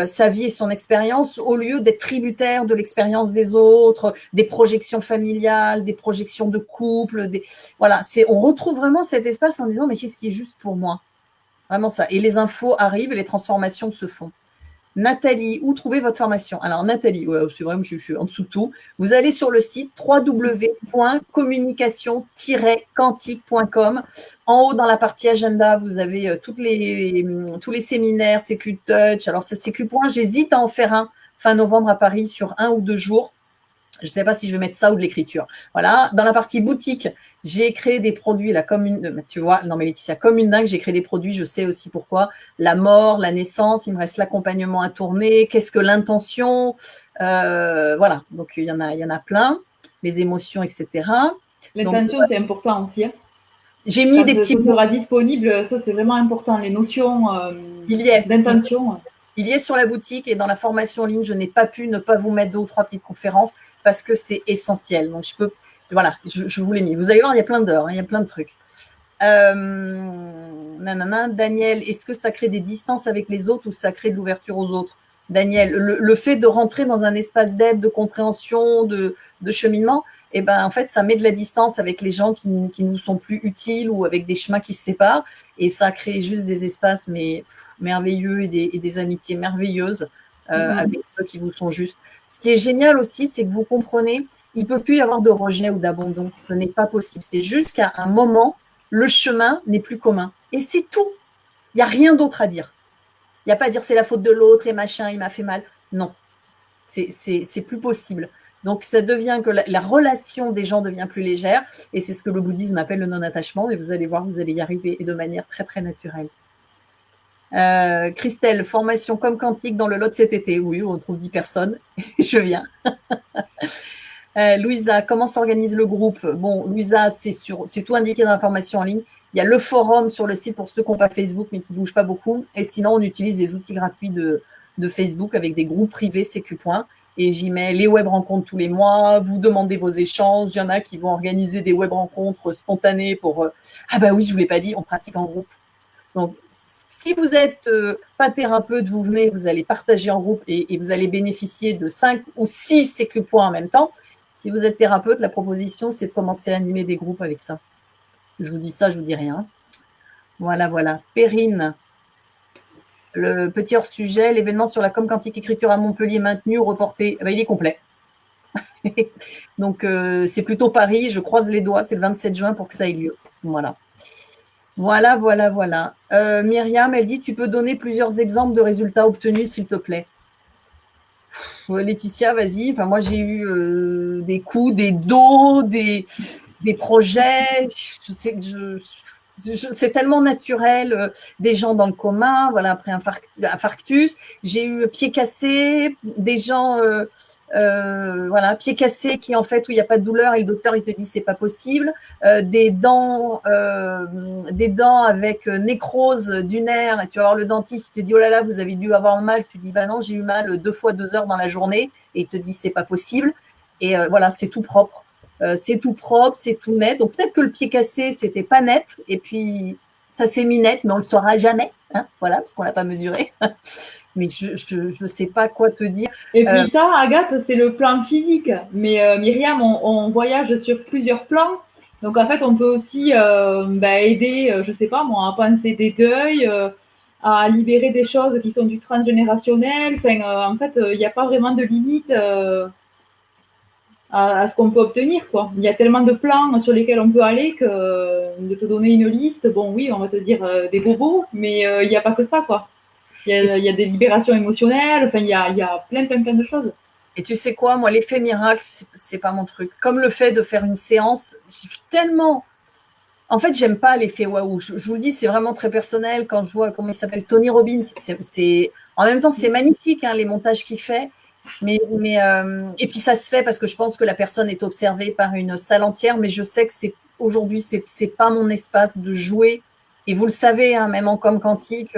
sa vie et son expérience au lieu d'être tributaire de l'expérience des autres, des projections familiales, des projections de couple. Voilà, on retrouve vraiment cet espace en disant mais qu'est-ce qui est juste pour moi? Vraiment ça. Et les infos arrivent et les transformations se font. Nathalie, où trouver votre formation? Alors Nathalie, ouais, c'est vrai, je suis en dessous de tout. Vous allez sur le site www.communication-quantique.com. En haut, dans la partie agenda, vous avez tous les séminaires, Sécu Touch. Alors, ce Sécu Point, j'hésite à en faire un fin novembre à Paris sur 1 ou 2 jours. Je ne sais pas si je vais mettre ça ou de l'écriture. Voilà. Dans la partie boutique, j'ai créé des produits, là, tu vois, non mais Laetitia, comme une dingue, j'ai créé des produits, je sais aussi pourquoi. La mort, la naissance, il me reste l'accompagnement à tourner, qu'est-ce que l'intention, voilà. Donc, il y en a plein, les émotions, etc. L'intention, c'est important aussi. Hein. J'ai mis des petits mots. Ça sera disponible, ça c'est vraiment important, les notions d'intention. Il y est sur la boutique et dans la formation en ligne, je n'ai pas pu ne pas vous mettre 2 ou 3 petites conférences parce que c'est essentiel. Donc, voilà, je vous l'ai mis. Vous allez voir, il y a plein d'heures, il y a plein de trucs. Daniel, est-ce que ça crée des distances avec les autres ou ça crée de l'ouverture aux autres? Daniel. Le fait de rentrer dans un espace d'aide, de compréhension, de cheminement, et ben en fait, ça met de la distance avec les gens qui nous sont plus utiles ou avec des chemins qui se séparent. Et ça crée juste des espaces merveilleux et des amitiés merveilleuses avec ceux qui vous sont justes. Ce qui est génial aussi, c'est que vous comprenez, il ne peut plus y avoir de rejet ou d'abandon. Ce n'est pas possible. C'est juste qu'à un moment, le chemin n'est plus commun. Et c'est tout. Il n'y a rien d'autre à dire. Il n'y a pas à dire c'est la faute de l'autre et machin, il m'a fait mal. Non, c'est plus possible. Donc, ça devient que la relation des gens devient plus légère. Et c'est ce que le bouddhisme appelle le non-attachement. Et vous allez voir, vous allez y arriver et de manière très, très naturelle. Christelle, formation comme quantique dans le Lot cet été. Oui, on trouve 10 personnes. Je viens. Louisa, comment s'organise le groupe? Bon, Louisa, c'est tout indiqué dans la formation en ligne. Il y a le forum sur le site pour ceux qui n'ont pas Facebook, mais qui ne bougent pas beaucoup. Et sinon, on utilise des outils gratuits de Facebook avec des groupes privés CQ. Et j'y mets les web rencontres tous les mois. Vous demandez vos échanges. Il y en a qui vont organiser des web rencontres spontanées pour ah bah oui, je ne vous l'ai pas dit, on pratique en groupe. Donc, si vous n'êtes pas thérapeute, vous venez, vous allez partager en groupe et vous allez bénéficier de 5 ou 6 CQ en même temps. Si vous êtes thérapeute, la proposition, c'est de commencer à animer des groupes avec ça. Je vous dis ça, je vous dis rien. Voilà, voilà. Perrine, le petit hors-sujet, l'événement sur la com quantique écriture à Montpellier maintenu ou reporté, il est complet. Donc, c'est plutôt Paris. Je croise les doigts, c'est le 27 juin pour que ça ait lieu. Voilà. Voilà, voilà, voilà. Myriam, elle dit, tu peux donner plusieurs exemples de résultats obtenus, s'il te plaît. Laetitia, vas-y. Enfin, moi, j'ai eu des coups, des dos, des projets. C'est tellement naturel. Des gens dans le coma, voilà, après infarctus. J'ai eu pied cassé, des gens, voilà, pied cassé qui en fait où il n'y a pas de douleur et le docteur il te dit c'est pas possible. Des dents avec nécrose du nerf et tu vas voir le dentiste, il te dit oh là là vous avez dû avoir mal, tu dis bah non j'ai eu mal 2 fois 2 heures dans la journée et il te dit c'est pas possible et voilà c'est tout propre, c'est tout net. Donc peut-être que le pied cassé c'était pas net et puis ça s'est mis net mais on le saura jamais, hein, voilà parce qu'on l'a pas mesuré. Mais je ne sais pas quoi te dire. Et puis ça, Agathe, c'est le plan physique. Mais Myriam, on voyage sur plusieurs plans. Donc en fait, on peut aussi aider, je sais pas moi, à penser des deuils, à libérer des choses qui sont du transgénérationnel. Enfin, en fait, il n'y a pas vraiment de limite à ce qu'on peut obtenir, quoi. Il y a tellement de plans sur lesquels on peut aller que de te donner une liste, bon oui, on va te dire des bobos, mais il n'y a pas que ça, quoi. Il y a des libérations émotionnelles, enfin, il y a plein de choses. Et tu sais quoi, moi, l'effet miracle, c'est pas mon truc. Comme le fait de faire une séance, je suis tellement... En fait, j'aime pas l'effet waouh. Je vous le dis, c'est vraiment très personnel. Quand je vois, comment il s'appelle, Tony Robbins, en même temps, c'est magnifique, hein, les montages qu'il fait. Et puis, ça se fait parce que je pense que la personne est observée par une salle entière, mais je sais que aujourd'hui, c'est pas mon espace de jouer. Et vous le savez, hein, même en com quantique,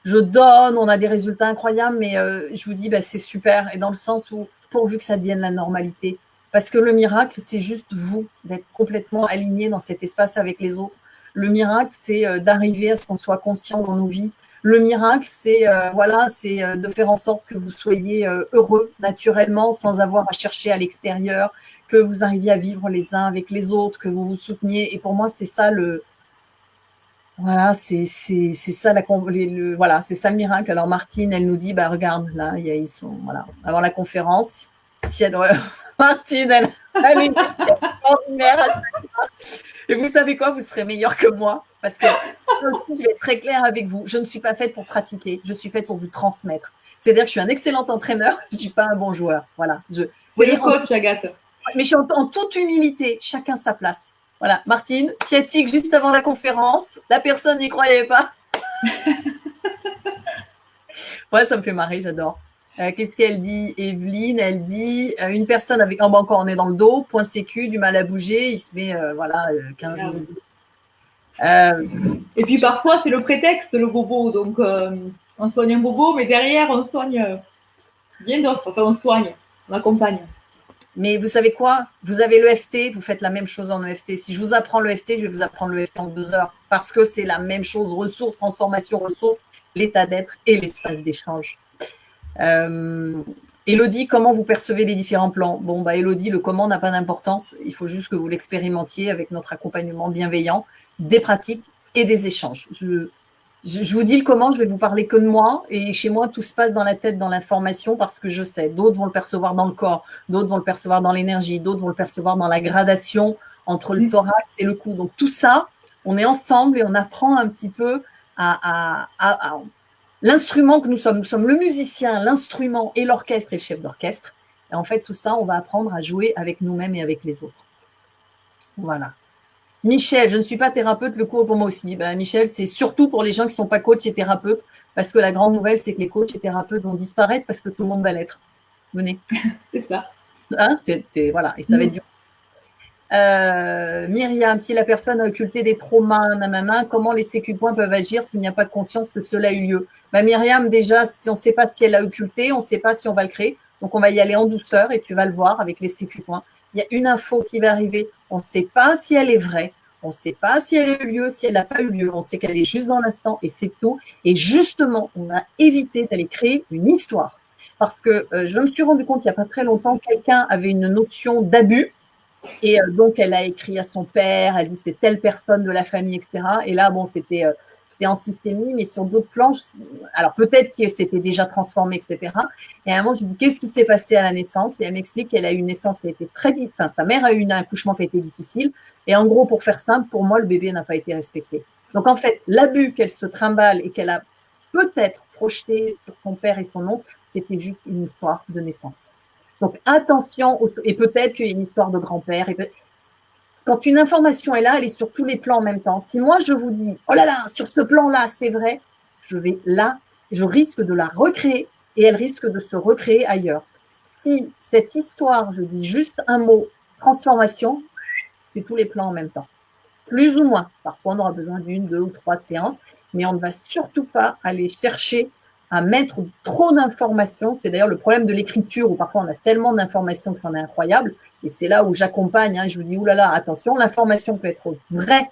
je donne, on a des résultats incroyables, mais je vous dis, bah, c'est super. Et dans le sens où, pourvu que ça devienne la normalité. Parce que le miracle, c'est juste vous, d'être complètement aligné dans cet espace avec les autres. Le miracle, c'est d'arriver à ce qu'on soit conscient dans nos vies. Le miracle, c'est de faire en sorte que vous soyez heureux naturellement, sans avoir à chercher à l'extérieur, que vous arriviez à vivre les uns avec les autres, que vous vous souteniez. Et pour moi, c'est ça c'est ça c'est ça le miracle. Alors Martine, elle nous dit, bah regarde, là, ils sont, voilà, avant la conférence, si elle doit... Martine, elle est extraordinaire à chaque fois. Et vous savez quoi, vous serez meilleur que moi, parce que je vais être très claire avec vous. Je ne suis pas faite pour pratiquer, je suis faite pour vous transmettre. C'est-à-dire que je suis un excellent entraîneur, je ne suis pas un bon joueur. Voilà. Vous voyez, coach, Agathe. Mais je suis en toute humilité, chacun sa place. Voilà, Martine, sciatique juste avant la conférence, la personne n'y croyait pas. Ouais, ça me fait marrer, j'adore. Qu'est-ce qu'elle dit, Evelyne? Elle dit une personne avec un banc on est dans le dos, point sécu, du mal à bouger, il se met 15 minutes. Et puis parfois c'est le prétexte, le bobo, donc on soigne un bobo, mais derrière on soigne bien d'autres, enfin on soigne, on accompagne. Mais vous savez quoi? Vous avez l'EFT, vous faites la même chose en EFT. Si je vous apprends l'EFT, je vais vous apprendre l'EFT en 2 heures, parce que c'est la même chose, ressources, transformation, ressources, l'état d'être et l'espace d'échange. Élodie, comment vous percevez les différents plans? Bon, bah, Élodie, le comment n'a pas d'importance. Il faut juste que vous l'expérimentiez avec notre accompagnement bienveillant, des pratiques et des échanges. Je vous dis le comment, je vais vous parler que de moi. Et chez moi, tout se passe dans la tête, dans l'information, parce que je sais. D'autres vont le percevoir dans le corps, d'autres vont le percevoir dans l'énergie, d'autres vont le percevoir dans la gradation entre le thorax et le cou. Donc tout ça, on est ensemble et on apprend un petit peu à l'instrument que nous sommes. Nous sommes le musicien, l'instrument et l'orchestre et le chef d'orchestre. Et en fait, tout ça, on va apprendre à jouer avec nous-mêmes et avec les autres. Voilà. Michel, je ne suis pas thérapeute, le cours est pour moi aussi. Ben, Michel, c'est surtout pour les gens qui ne sont pas coachs et thérapeutes, parce que la grande nouvelle, c'est que les coachs et thérapeutes vont disparaître parce que tout le monde va l'être. Venez. C'est ça. Hein, voilà, et ça va être dur. Myriam, si la personne a occulté des traumas, nanana, comment les sécu-points peuvent agir s'il n'y a pas de conscience que cela a eu lieu? Ben, Myriam, déjà, si on ne sait pas si elle a occulté, on ne sait pas si on va le créer. Donc, on va y aller en douceur et tu vas le voir avec les sécu-points. Il y a une info qui va arriver. On ne sait pas si elle est vraie. On ne sait pas si elle a eu lieu, si elle n'a pas eu lieu. On sait qu'elle est juste dans l'instant et c'est tout. Et justement, on a évité d'aller créer une histoire. Parce que je me suis rendu compte il n'y a pas très longtemps, quelqu'un avait une notion d'abus. Et donc, elle a écrit à son père, elle dit c'est telle personne de la famille, etc. Et là, bon, c'était en systémie, mais sur d'autres plans, alors peut-être que c'était déjà transformé, etc. Et à un moment, je lui dis qu'est-ce qui s'est passé à la naissance? Et elle m'explique qu'elle a eu une naissance qui a été très difficile, enfin, sa mère a eu un accouchement qui a été difficile. Et en gros, pour faire simple, pour moi, le bébé n'a pas été respecté. Donc, en fait, l'abus qu'elle se trimballe et qu'elle a peut-être projeté sur son père et son oncle, c'était juste une histoire de naissance. Donc, attention, et peut-être qu'il y a une histoire de grand-père. Quand une information est là, elle est sur tous les plans en même temps. Si moi, je vous dis, oh là là, sur ce plan-là, c'est vrai, je risque de la recréer et elle risque de se recréer ailleurs. Si cette histoire, je dis juste un mot, transformation, c'est tous les plans en même temps. Plus ou moins. Parfois, on aura besoin d'une, 2 ou 3 séances, mais on ne va surtout pas aller chercher à mettre trop d'informations. C'est d'ailleurs le problème de l'écriture où parfois on a tellement d'informations que c'en est incroyable. Et c'est là où j'accompagne. Je vous dis, oulala, attention, l'information peut être vraie,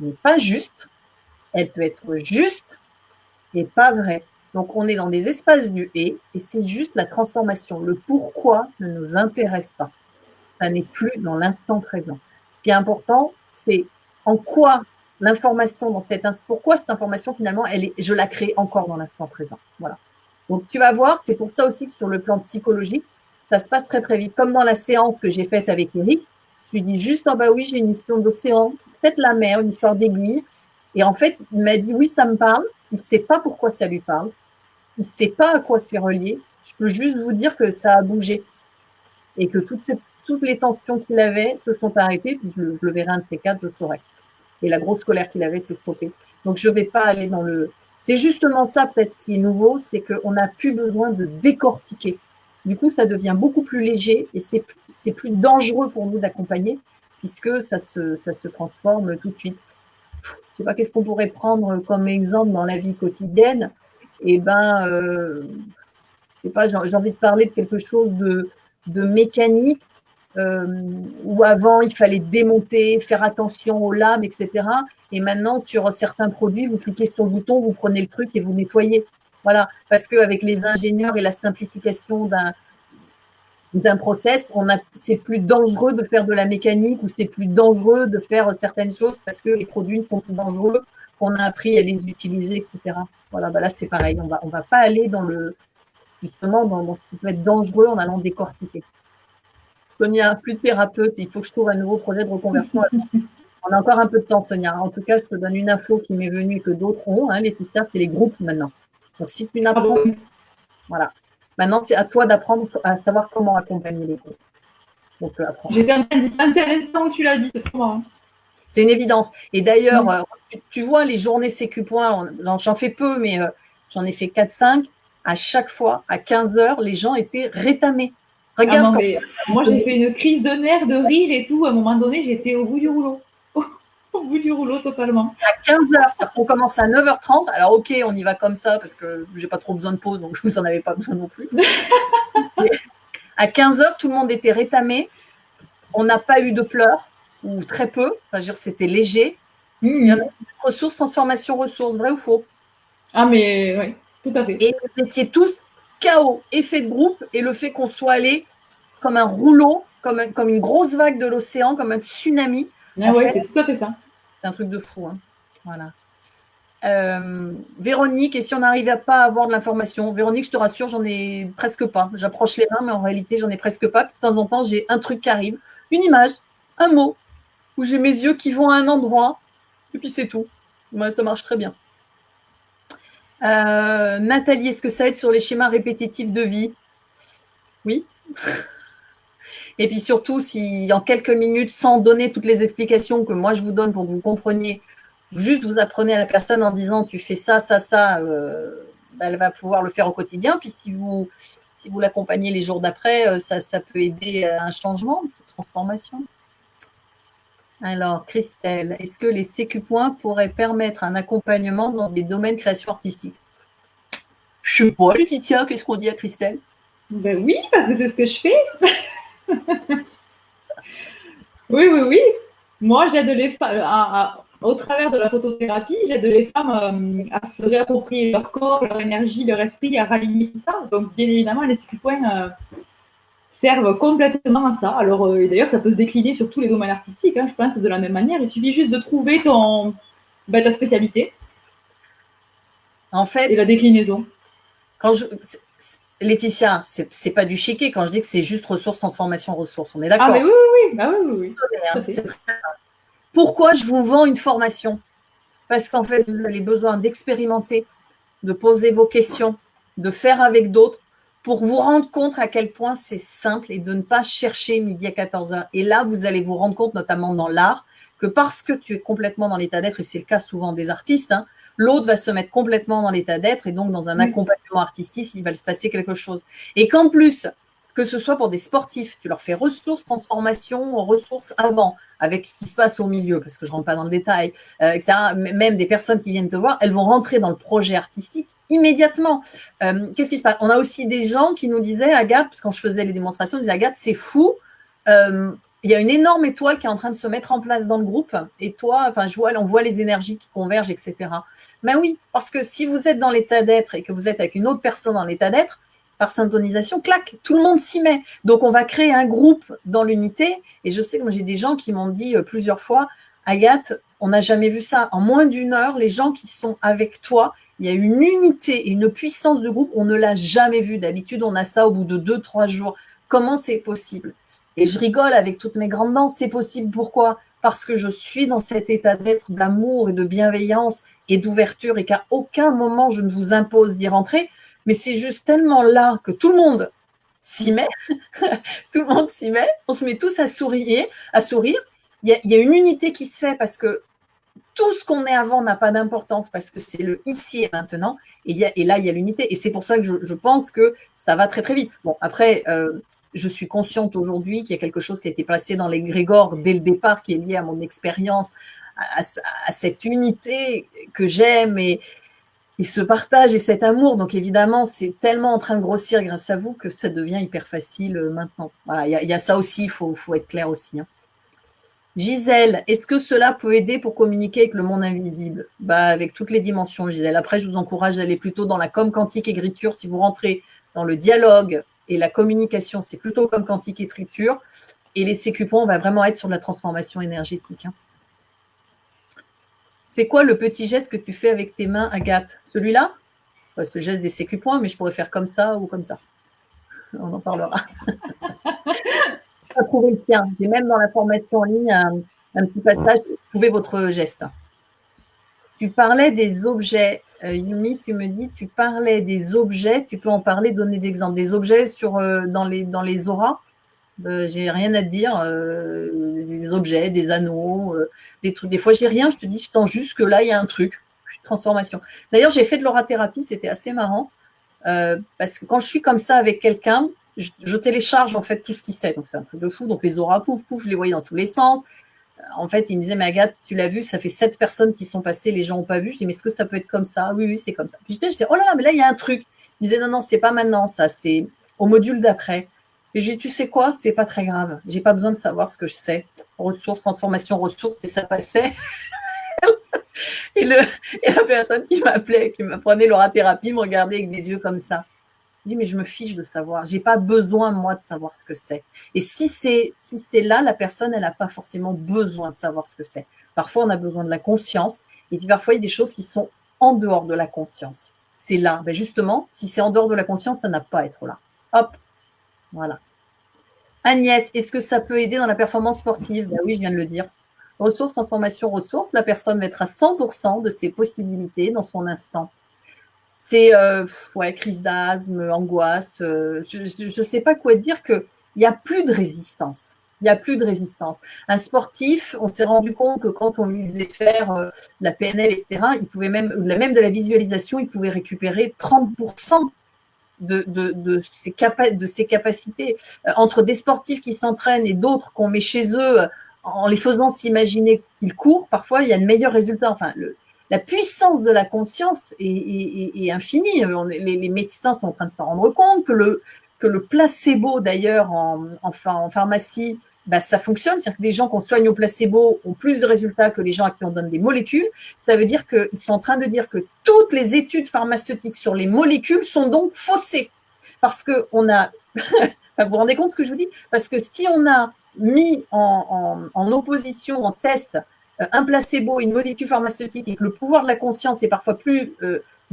mais pas juste. Elle peut être juste et pas vraie. Donc on est dans des espaces du et c'est juste la transformation. Le pourquoi ne nous intéresse pas. Ça n'est plus dans l'instant présent. Ce qui est important, c'est en quoi l'information dans pourquoi cette information finalement, je la crée encore dans l'instant présent. Voilà. Donc tu vas voir, c'est pour ça aussi que sur le plan psychologique, ça se passe très très vite. Comme dans la séance que j'ai faite avec Eric, je lui dis juste, oh bah oui, j'ai une histoire d'océan, peut-être la mer, une histoire d'aiguille. Et en fait, il m'a dit, oui, ça me parle. Il ne sait pas pourquoi ça lui parle. Il ne sait pas à quoi c'est relié. Je peux juste vous dire que ça a bougé. Et que toutes les tensions qu'il avait se sont arrêtées. Puis je le verrai un de ces quatre, je saurai. Et la grosse colère qu'il avait s'est stoppée. Donc, je ne vais pas aller dans le… C'est justement ça, peut-être, ce qui est nouveau, c'est qu'on n'a plus besoin de décortiquer. Du coup, ça devient beaucoup plus léger et c'est plus dangereux pour nous d'accompagner puisque ça se transforme tout de suite. Je ne sais pas qu'est-ce qu'on pourrait prendre comme exemple dans la vie quotidienne. Eh bien, je ne sais pas, j'ai envie de parler de quelque chose de mécanique. Où avant, il fallait démonter, faire attention aux lames, etc. Et maintenant, sur certains produits, vous cliquez sur le bouton, vous prenez le truc et vous nettoyez. Voilà, parce qu'avec les ingénieurs et la simplification d'un process, c'est plus dangereux de faire de la mécanique ou c'est plus dangereux de faire certaines choses parce que les produits sont plus dangereux, qu'on a appris à les utiliser, etc. Voilà, bah là, c'est pareil. On va pas aller justement dans ce qui peut être dangereux en allant décortiquer. Sonia, plus de thérapeute, il faut que je trouve un nouveau projet de reconversion. On a encore un peu de temps, Sonia. En tout cas, je te donne une info qui m'est venue et que d'autres ont. Laetitia, c'est les groupes maintenant. Donc, si tu n'apprends pas, voilà. Maintenant, c'est à toi d'apprendre à savoir comment accompagner les groupes. Donc, j'ai bien dit, intéressant que tu l'as dit, c'est trop marrant. C'est une évidence. Et d'ailleurs, tu vois, les journées Sécu-Point, j'en fais peu, mais j'en ai fait 4-5. À chaque fois, à 15h, les gens étaient rétamés. Regarde, moi, j'ai fait une crise de nerfs, de rire et tout. À un moment donné, j'étais au bout du rouleau. Au bout du rouleau, totalement. À 15h, ça commence à 9h30. Alors, ok, on y va comme ça parce que j'ai pas trop besoin de pause, donc je vous en avais pas besoin non plus. À 15h, tout le monde était rétamé. On n'a pas eu de pleurs, ou très peu. Enfin, je veux dire, c'était léger. Il y en a ressources, transformation, ressources, vrai ou faux? Ah, mais oui, tout à fait. Et vous étiez tous chaos, effet de groupe et le fait qu'on soit allé comme un rouleau, comme une grosse vague de l'océan, comme un tsunami. Ah ouais, c'est tout à fait ça. C'est un truc de fou. Hein. Voilà. Véronique, et si on n'arrivait pas à avoir de l'information? Véronique, je te rassure, j'en ai presque pas. J'approche les mains, mais en réalité, j'en ai presque pas. De temps en temps, j'ai un truc qui arrive, une image, un mot, où j'ai mes yeux qui vont à un endroit, et puis c'est tout. Ouais, ça marche très bien. Nathalie, est-ce que ça aide sur les schémas répétitifs de vie? Oui. Et puis surtout, si en quelques minutes, sans donner toutes les explications que moi je vous donne pour que vous compreniez, juste vous apprenez à la personne en disant tu fais ça, ça, ça, elle va pouvoir le faire au quotidien. Puis si vous l'accompagnez les jours d'après, ça peut aider à un changement, une petite transformation. Alors, Christelle, est-ce que les sécu points pourraient permettre un accompagnement dans des domaines création artistique? Je sais pas, Laetitia, qu'est-ce qu'on dit à Christelle? Ben oui, parce que c'est ce que je fais. Oui. Moi, j'aide les femmes, au travers de la photothérapie, j'aide les femmes à se réapproprier leur corps, leur énergie, leur esprit, à raligner tout ça. Donc, bien évidemment, les sécu points servent complètement à ça. Alors, d'ailleurs, ça peut se décliner sur tous les domaines artistiques, hein, je pense, de la même manière. Il suffit juste de trouver ta spécialité. En fait, et la déclinaison. Laetitia, c'est pas du chiquet quand je dis que c'est juste ressources, transformation, ressources. On est d'accord? Ah, mais oui. Ah, oui. Pourquoi je vous vends une formation? Parce qu'en fait, vous avez besoin d'expérimenter, de poser vos questions, de faire avec d'autres pour vous rendre compte à quel point c'est simple et de ne pas chercher midi à 14h. Et là, vous allez vous rendre compte, notamment dans l'art, que parce que tu es complètement dans l'état d'être, et c'est le cas souvent des artistes, hein, l'autre va se mettre complètement dans l'état d'être et donc dans un accompagnement artistique, il va se passer quelque chose. Et qu'en plus, que ce soit pour des sportifs, tu leur fais ressources, transformation, ressources avant, avec ce qui se passe au milieu, parce que je ne rentre pas dans le détail, etc. Même des personnes qui viennent te voir, elles vont rentrer dans le projet artistique immédiatement. Qu'est-ce qui se passe? On a aussi des gens qui nous disaient, Agathe, parce que quand je faisais les démonstrations, ils disaient, Agathe, c'est fou, il y a une énorme étoile qui est en train de se mettre en place dans le groupe, et toi, enfin, on voit les énergies qui convergent, etc. Ben oui, parce que si vous êtes dans l'état d'être et que vous êtes avec une autre personne dans l'état d'être, par syntonisation, clac, tout le monde s'y met. Donc, on va créer un groupe dans l'unité. Et je sais que j'ai des gens qui m'ont dit plusieurs fois, Agathe, on n'a jamais vu ça. En moins d'une heure, les gens qui sont avec toi, il y a une unité et une puissance de groupe, on ne l'a jamais vu. D'habitude, on a ça au bout de 2-3 jours. Comment c'est possible? Et je rigole avec toutes mes grandes dents. C'est possible, pourquoi? Parce que je suis dans cet état d'être, d'amour et de bienveillance et d'ouverture et qu'à aucun moment, je ne vous impose d'y rentrer. Mais c'est juste tellement là que tout le monde s'y met, tout le monde s'y met, on se met tous à sourire. Il y a une unité qui se fait parce que tout ce qu'on est avant n'a pas d'importance parce que c'est le ici et maintenant. Et là, il y a l'unité. Et c'est pour ça que je pense que ça va très, très vite. Bon, après, je suis consciente aujourd'hui qu'il y a quelque chose qui a été placé dans l'égrégore dès le départ, qui est lié à mon expérience, à cette unité que j'aime et ce partage et cet amour. Donc évidemment, c'est tellement en train de grossir grâce à vous que ça devient hyper facile maintenant. Voilà, il y a ça aussi, il faut être clair aussi. Hein. Gisèle, est-ce que cela peut aider pour communiquer avec le monde invisible? Avec toutes les dimensions, Gisèle. Après, je vous encourage d'aller plutôt dans la com quantique écriture. Si vous rentrez dans le dialogue et la communication, c'est plutôt comme quantique écriture. Et les sécu points, on va vraiment être sur la transformation énergétique. Hein. C'est quoi le petit geste que tu fais avec tes mains, Agathe? Celui-là? Parce que le geste des sécu points, mais je pourrais faire comme ça ou comme ça. On en parlera. Je vais trouver le tien. J'ai même dans la formation en ligne un petit passage. Trouvez votre geste. Tu parlais des objets. Yumi, tu me dis, tu parlais des objets. Tu peux en parler, donner des exemples. Des objets dans les auras. J'ai rien à te dire, des objets, des anneaux, des trucs. Des fois, j'ai rien, je te dis, je sens juste que là, il y a un truc, transformation. D'ailleurs, j'ai fait de l'aurathérapie, c'était assez marrant, parce que quand je suis comme ça avec quelqu'un, je télécharge en fait tout ce qu'il sait, donc c'est un truc de fou. Donc les auras, pouf, pouf, je les voyais dans tous les sens. En fait, il me disait, mais Agathe, tu l'as vu, ça fait 7 personnes qui sont passées, les gens n'ont pas vu. Je dis, mais est-ce que ça peut être comme ça? Oui, c'est comme ça. Puis je disais, oh là là, mais là, il y a un truc. Il me disait, non, c'est pas maintenant, ça, c'est au module d'après. Et j'ai dit, tu sais quoi, c'est pas très grave. J'ai pas besoin de savoir ce que je sais. Ressources, transformation, ressources, et ça passait. et la personne qui m'appelait, qui m'apprenait l'aurathérapie, me regardait avec des yeux comme ça. Je dis, mais je me fiche de savoir. J'ai pas besoin, moi, de savoir ce que c'est. Et si c'est là, la personne, elle n'a pas forcément besoin de savoir ce que c'est. Parfois, on a besoin de la conscience. Et puis, parfois, il y a des choses qui sont en dehors de la conscience. C'est là. Ben justement, si c'est en dehors de la conscience, ça n'a pas à être là. Hop. Voilà. Agnès, est-ce que ça peut aider dans la performance sportive? Ben oui, je viens de le dire. Ressources, transformation, ressources. La personne va être à 100% de ses possibilités dans son instant. C'est crise d'asthme, angoisse. Je ne sais pas quoi dire qu'il n'y a plus de résistance. Il n'y a plus de résistance. Un sportif, on s'est rendu compte que quand on lui faisait faire la PNL, etc., il pouvait même de la visualisation, il pouvait récupérer 30% de ses capacités. Entre des sportifs qui s'entraînent et d'autres qu'on met chez eux en les faisant s'imaginer qu'ils courent, parfois il y a de meilleurs résultats. Enfin, la puissance de la conscience est infinie. Les médecins sont en train de s'en rendre compte que le placebo, d'ailleurs, en pharmacie, bah, ça fonctionne. C'est-à-dire que des gens qu'on soigne au placebo ont plus de résultats que les gens à qui on donne des molécules. Ça veut dire qu'ils sont en train de dire que toutes les études pharmaceutiques sur les molécules sont donc faussées. Parce qu'on a... vous vous rendez compte de ce que je vous dis? Parce que si on a mis en opposition, en test, un placebo, une molécule pharmaceutique, et que le pouvoir de la conscience est parfois plus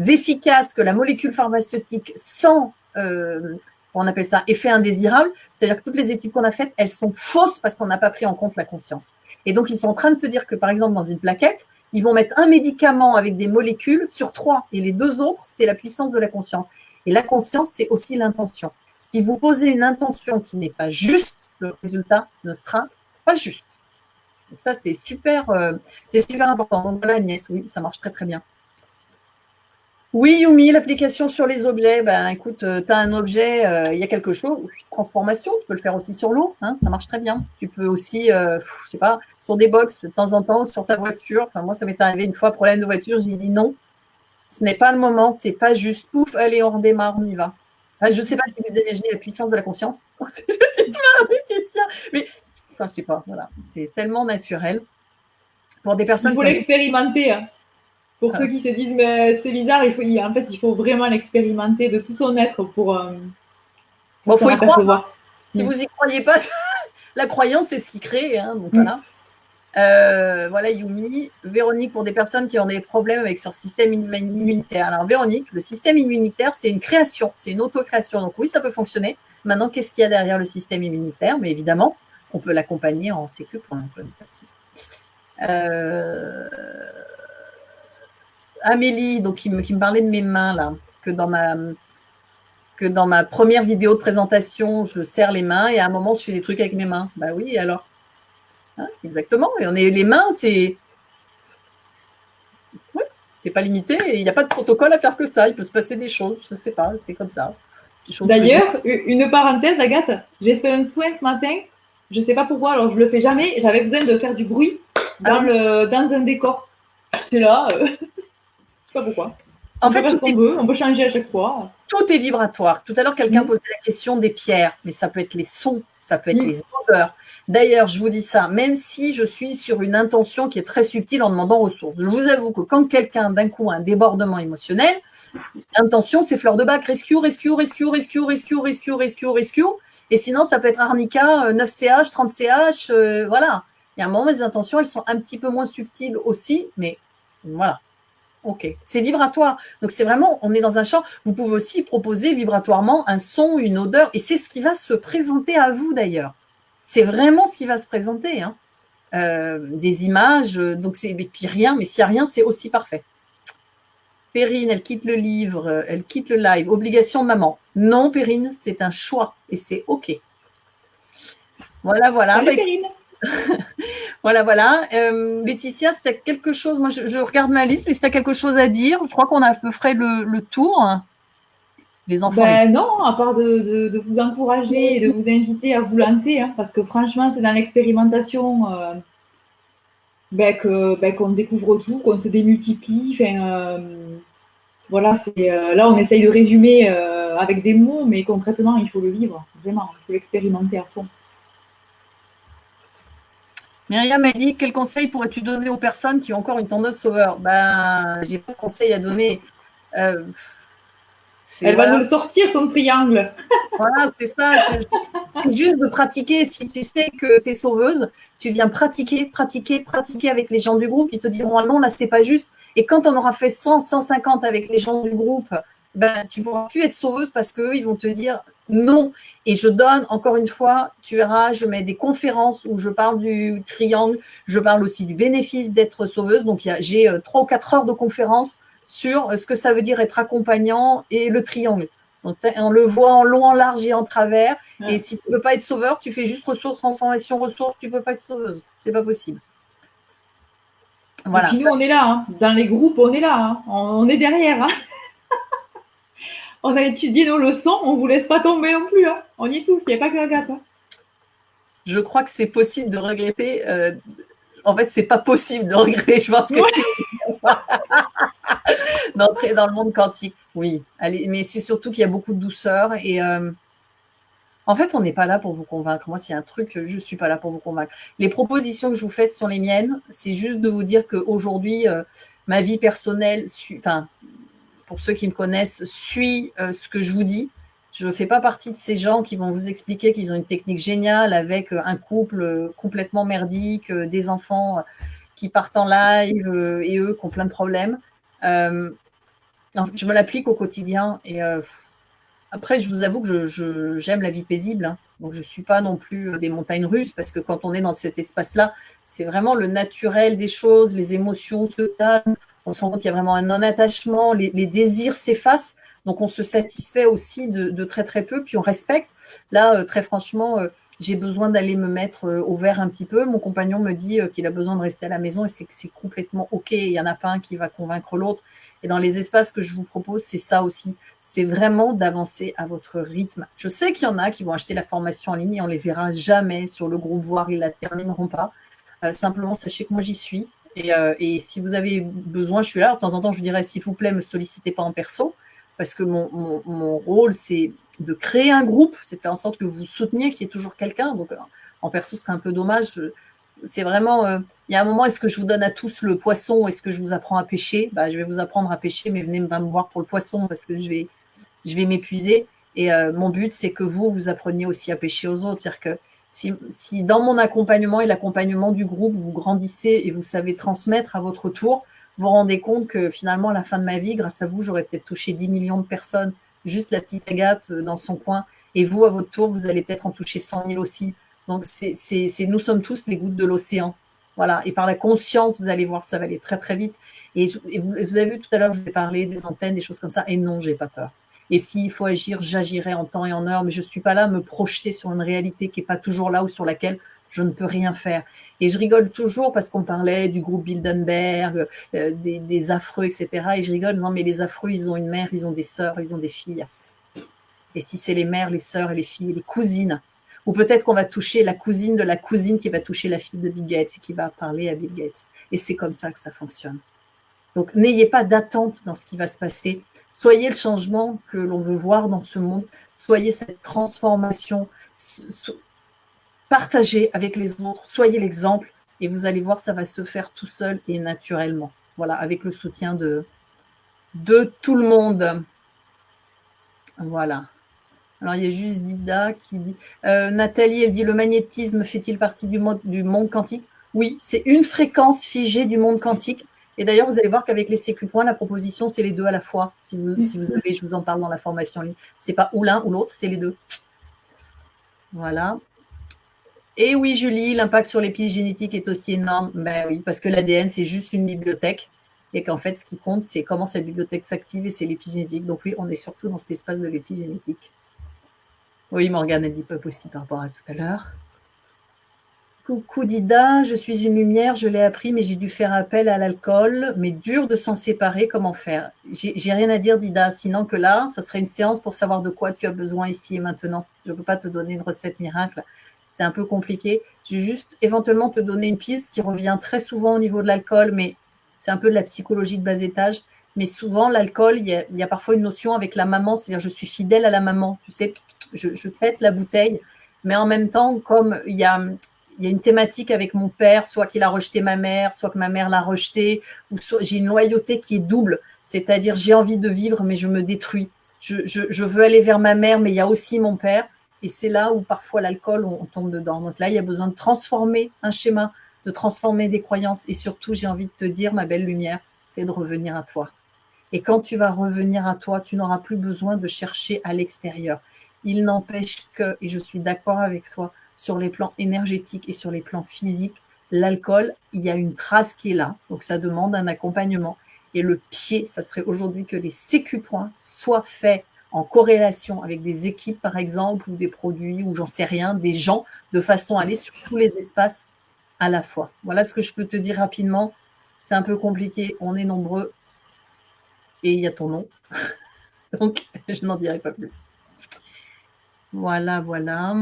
efficace que la molécule pharmaceutique sans... on appelle ça effet indésirable, c'est-à-dire que toutes les études qu'on a faites, elles sont fausses parce qu'on n'a pas pris en compte la conscience. Et donc, ils sont en train de se dire que, par exemple, dans une plaquette, ils vont mettre un médicament avec des molécules sur 3, et les 2 autres, c'est la puissance de la conscience. Et la conscience, c'est aussi l'intention. Si vous posez une intention qui n'est pas juste, le résultat ne sera pas juste. Donc ça, c'est super important. Donc voilà, Agnès, oui, ça marche très, très bien. Oui, Yumi, l'application sur les objets, ben écoute, tu as un objet, il y a quelque chose, transformation, tu peux le faire aussi sur l'eau, hein, ça marche très bien. Tu peux aussi, je sais pas, sur des box de temps en temps, sur ta voiture. Enfin, moi, ça m'est arrivé une fois, problème de voiture, j'ai dit non, ce n'est pas le moment, c'est pas juste, pouf, allez, on redémarre, on y va. Enfin, je ne sais pas si vous imaginez la puissance de la conscience. Je dis mais enfin, je sais pas, voilà, c'est tellement naturel. Pour des personnes il faut l'expérimenter. Hein. Pour ceux qui se disent mais c'est bizarre, il faut vraiment l'expérimenter de tout son être pour. Bon, faut y croire. Si vous y croyez pas, la croyance c'est ce qui crée. Hein, donc voilà. Voilà Yumi, Véronique, pour des personnes qui ont des problèmes avec leur système immunitaire. Alors Véronique, le système immunitaire c'est une création, c'est une auto-création. Donc oui, ça peut fonctionner. Maintenant, qu'est-ce qu'il y a derrière le système immunitaire? Mais évidemment, on peut l'accompagner en sécu pour l'implémentation. Amélie, donc qui me parlait de mes mains là, que dans ma première vidéo de présentation, je serre les mains et à un moment, je fais des trucs avec mes mains. Bah oui, et alors hein, exactement. Et les mains, c'est... Ouais, c'est pas limité et il n'y a pas de protocole à faire que ça. Il peut se passer des choses, je ne sais pas, c'est comme ça. D'ailleurs, une parenthèse, Agathe, j'ai fait un soin ce matin. Je ne sais pas pourquoi, alors je le fais jamais. J'avais besoin de faire du bruit dans un décor. C'est là, je ne sais pas pourquoi. En fait, on peut changer à chaque fois. Tout est vibratoire. Tout à l'heure, quelqu'un posait la question des pierres, mais ça peut être les sons, ça peut être les odeurs. D'ailleurs, je vous dis ça, même si je suis sur une intention qui est très subtile en demandant ressources. Je vous avoue que quand quelqu'un, d'un coup, a un débordement émotionnel, l'intention, c'est fleur de bac, rescue, rescue, rescue, rescue, rescue, rescue, rescue, rescue. Et sinon, ça peut être arnica, 9CH, 30CH, voilà. Il y a un moment, les intentions, elles sont un petit peu moins subtiles aussi, mais voilà. Ok, c'est vibratoire. Donc, c'est vraiment, on est dans un champ. Vous pouvez aussi proposer vibratoirement un son, une odeur, et c'est ce qui va se présenter à vous d'ailleurs. C'est vraiment ce qui va se présenter. Hein. Des images, donc c'est puis rien, mais s'il n'y a rien, c'est aussi parfait. Perrine, elle quitte le livre, elle quitte le live. Obligation de maman. Non, Perrine, c'est un choix et c'est ok. Voilà, voilà. Salut, Perrine. Voilà. Laetitia, si tu as quelque chose, moi je regarde ma liste, mais si tu as quelque chose à dire, je crois qu'on a à peu près le tour. Les enfants. Non, à part de vous encourager et de vous inviter à vous lancer, hein, parce que franchement, c'est dans l'expérimentation qu'on découvre tout, qu'on se démultiplie. Voilà, là, on essaye de résumer avec des mots, mais concrètement, il faut le vivre, vraiment, il faut l'expérimenter à fond. Myriam, elle dit, quel conseil pourrais-tu donner aux personnes qui ont encore une tendance sauveur? Je n'ai pas de conseil à donner. Elle va voilà. nous le sortir, son triangle. Voilà, c'est ça. C'est juste de pratiquer. Si tu sais que tu es sauveuse, tu viens pratiquer, pratiquer, pratiquer avec les gens du groupe. Ils te diront, ah non, là, c'est pas juste. Et quand on aura fait 100, 150 avec les gens du groupe, ben, tu ne pourras plus être sauveuse parce qu'eux, ils vont te dire non. Et je donne, encore une fois, tu verras, je mets des conférences où je parle du triangle. Je parle aussi du bénéfice d'être sauveuse. Donc, j'ai 3 ou 4 heures de conférences sur ce que ça veut dire être accompagnant et le triangle. Donc, on le voit en long, en large et en travers. Ouais. Et si tu ne peux pas être sauveur, tu fais juste ressources, transformation, ressources, tu ne peux pas être sauveuse. C'est pas possible. Voilà. Et puis nous, on est là. Hein. Dans les groupes, on est là. Hein. On est derrière. Hein. On a étudié nos leçons. On ne vous laisse pas tomber non plus. Hein. On y est tous. Il n'y a pas que la gâte. Hein. Je crois que c'est possible de regretter. En fait, c'est pas possible de regretter. Je pense que d'entrer dans le monde quantique. Oui, allez, mais c'est surtout qu'il y a beaucoup de douceur et en fait, on n'est pas là pour vous convaincre. Moi, s'il y a un truc, je ne suis pas là pour vous convaincre. Les propositions que je vous fais, ce sont les miennes. C'est juste de vous dire qu'aujourd'hui, ma vie personnelle, pour ceux qui me connaissent, suit ce que je vous dis. Je ne fais pas partie de ces gens qui vont vous expliquer qu'ils ont une technique géniale avec un couple complètement merdique, des enfants qui partent en live et eux qui ont plein de problèmes. Je me l'applique au quotidien et après, je vous avoue que j'aime la vie paisible. Hein. Donc, je ne suis pas non plus des montagnes russes parce que quand on est dans cet espace-là, c'est vraiment le naturel des choses, les émotions se calment, on se rend compte qu'il y a vraiment un non-attachement, les désirs s'effacent. Donc, on se satisfait aussi de très, très peu, puis on respecte. Là, très franchement, j'ai besoin d'aller me mettre au vert un petit peu. Mon compagnon me dit qu'il a besoin de rester à la maison et c'est que c'est complètement OK. Il n'y en a pas un qui va convaincre l'autre. Et dans les espaces que je vous propose, c'est ça aussi. C'est vraiment d'avancer à votre rythme. Je sais qu'il y en a qui vont acheter la formation en ligne et on ne les verra jamais sur le groupe, voire ils ne la termineront pas. Simplement, sachez que moi, j'y suis. Et si vous avez besoin, je suis là. De temps en temps, je vous dirais, s'il vous plaît, ne me sollicitez pas en perso. Parce que mon rôle, c'est de créer un groupe, c'est de faire en sorte que vous souteniez, qu'il y ait toujours quelqu'un. Donc, en perso, ce serait un peu dommage. C'est vraiment, il y a un moment, est-ce que je vous donne à tous le poisson ou est-ce que je vous apprends à pêcher ? Je vais vous apprendre à pêcher, mais venez me voir pour le poisson parce que je vais m'épuiser. Et mon but, c'est que vous appreniez aussi à pêcher aux autres. C'est-à-dire que si dans mon accompagnement et l'accompagnement du groupe, vous grandissez et vous savez transmettre à votre tour, vous vous rendez compte que finalement, à la fin de ma vie, grâce à vous, j'aurais peut-être touché 10 millions de personnes, juste la petite Agathe dans son coin. Et vous, à votre tour, vous allez peut-être en toucher 100 000 aussi. Donc, nous sommes tous les gouttes de l'océan. Voilà. Et par la conscience, vous allez voir, ça va aller très, très vite. Et vous avez vu tout à l'heure, je vous ai parlé des antennes, des choses comme ça. Et non, j'ai pas peur. Et s'il faut agir, j'agirai en temps et en heure. Mais je ne suis pas là à me projeter sur une réalité qui n'est pas toujours là ou sur laquelle je ne peux rien faire. Et je rigole toujours parce qu'on parlait du groupe Bilderberg, des affreux, etc. Et je rigole en disant, mais les affreux, ils ont une mère, ils ont des sœurs, ils ont des filles. Et si c'est les mères, les sœurs et les filles, et les cousines, ou peut-être qu'on va toucher la cousine de la cousine qui va toucher la fille de Bill Gates et qui va parler à Bill Gates. Et c'est comme ça que ça fonctionne. Donc, n'ayez pas d'attente dans ce qui va se passer. Soyez le changement que l'on veut voir dans ce monde. Soyez cette transformation. Partagez avec les autres. Soyez l'exemple. Et vous allez voir, ça va se faire tout seul et naturellement. Voilà, avec le soutien de tout le monde. Voilà. Alors, il y a juste Dida qui dit... Nathalie, elle dit, le magnétisme fait-il partie du monde quantique ? Oui, c'est une fréquence figée du monde quantique. Et d'ailleurs, vous allez voir qu'avec les sécu points, la proposition, c'est les deux à la fois. Si vous avez, je vous en parle dans la formation en ligne. Ce n'est pas ou l'un ou l'autre, c'est les deux. Voilà. Et oui, Julie, l'impact sur l'épigénétique est aussi énorme. Ben oui, parce que l'ADN, c'est juste une bibliothèque. Et qu'en fait, ce qui compte, c'est comment cette bibliothèque s'active et c'est l'épigénétique. Donc oui, on est surtout dans cet espace de l'épigénétique. Oui, Morgane a dit pas possible par rapport à tout à l'heure. Coucou Dida, je suis une lumière, je l'ai appris, mais j'ai dû faire appel à l'alcool, mais dur de s'en séparer, comment faire ? J'ai rien à dire Dida, sinon que là, ça serait une séance pour savoir de quoi tu as besoin ici et maintenant. Je ne peux pas te donner une recette miracle, c'est un peu compliqué. Je vais juste éventuellement te donner une piste qui revient très souvent au niveau de l'alcool, mais c'est un peu de la psychologie de bas étage. Mais souvent, l'alcool, il y a parfois une notion avec la maman, c'est-à-dire je suis fidèle à la maman, tu sais, je pète la bouteille, mais en même temps, comme il y a une thématique avec mon père, soit qu'il a rejeté ma mère, soit que ma mère l'a rejeté, ou soit j'ai une loyauté qui est double, c'est-à-dire j'ai envie de vivre, mais je me détruis. je veux aller vers ma mère, mais il y a aussi mon père. Et c'est là où parfois l'alcool, on tombe dedans. Donc là, il y a besoin de transformer un schéma, de transformer des croyances. Et surtout, j'ai envie de te dire, ma belle lumière, c'est de revenir à toi. Et quand tu vas revenir à toi, tu n'auras plus besoin de chercher à l'extérieur. Il n'empêche que, et je suis d'accord avec toi, sur les plans énergétiques et sur les plans physiques, l'alcool, il y a une trace qui est là. Donc ça demande un accompagnement. Et le pied, ça serait aujourd'hui que les sécu-points soient faits en corrélation avec des équipes, par exemple, ou des produits, ou j'en sais rien, des gens, de façon à aller sur tous les espaces à la fois. Voilà ce que je peux te dire rapidement. C'est un peu compliqué, on est nombreux, et il y a ton nom. Donc, je n'en dirai pas plus. Voilà, voilà.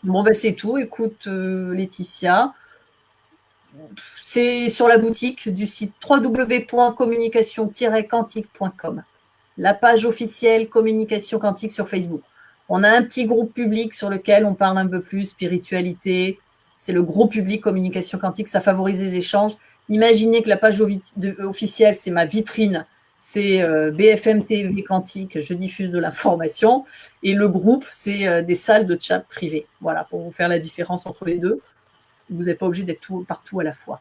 Bon, ben c'est tout. Écoute, Laetitia, c'est sur la boutique du site www.communication-quantique.com. La page officielle Communication Quantique sur Facebook. On a un petit groupe public sur lequel on parle un peu plus spiritualité. C'est le gros public Communication Quantique, ça favorise les échanges. Imaginez que la page officielle, c'est ma vitrine, c'est BFM TV Quantique, je diffuse de l'information. Et le groupe, c'est des salles de chat privées. Voilà, pour vous faire la différence entre les deux. Vous n'êtes pas obligé d'être partout à la fois.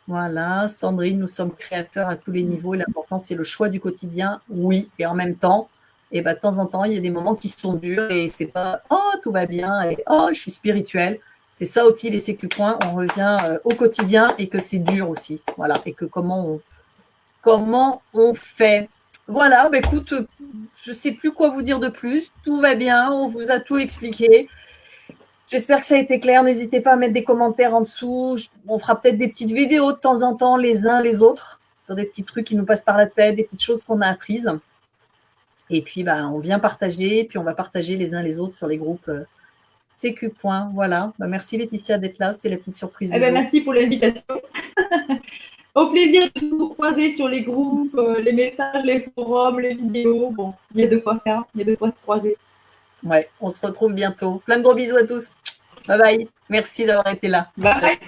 Voilà, Sandrine, nous sommes créateurs à tous les niveaux. L'important, c'est le choix du quotidien, oui. Et en même temps, de temps en temps, il y a des moments qui sont durs et c'est pas « oh, tout va bien » et « oh, je suis spirituel ». C'est ça aussi les sécu-points, on revient au quotidien et que c'est dur aussi. Voilà, et que comment on fait. Voilà, écoute, je ne sais plus quoi vous dire de plus. Tout va bien, on vous a tout expliqué. J'espère que ça a été clair. N'hésitez pas à mettre des commentaires en dessous. On fera peut-être des petites vidéos de temps en temps, les uns les autres, sur des petits trucs qui nous passent par la tête, des petites choses qu'on a apprises. Et puis, on vient partager, puis on va partager les uns les autres sur les groupes Sécu. Voilà. Merci Laetitia d'être là. C'était la petite surprise du jour. Merci pour l'invitation. Au plaisir de vous croiser sur les groupes, les messages, les forums, les vidéos. Bon, il y a de quoi faire, il y a de quoi se croiser. Ouais, on se retrouve bientôt. Plein de gros bisous à tous. Bye bye. Merci d'avoir été là. Bye.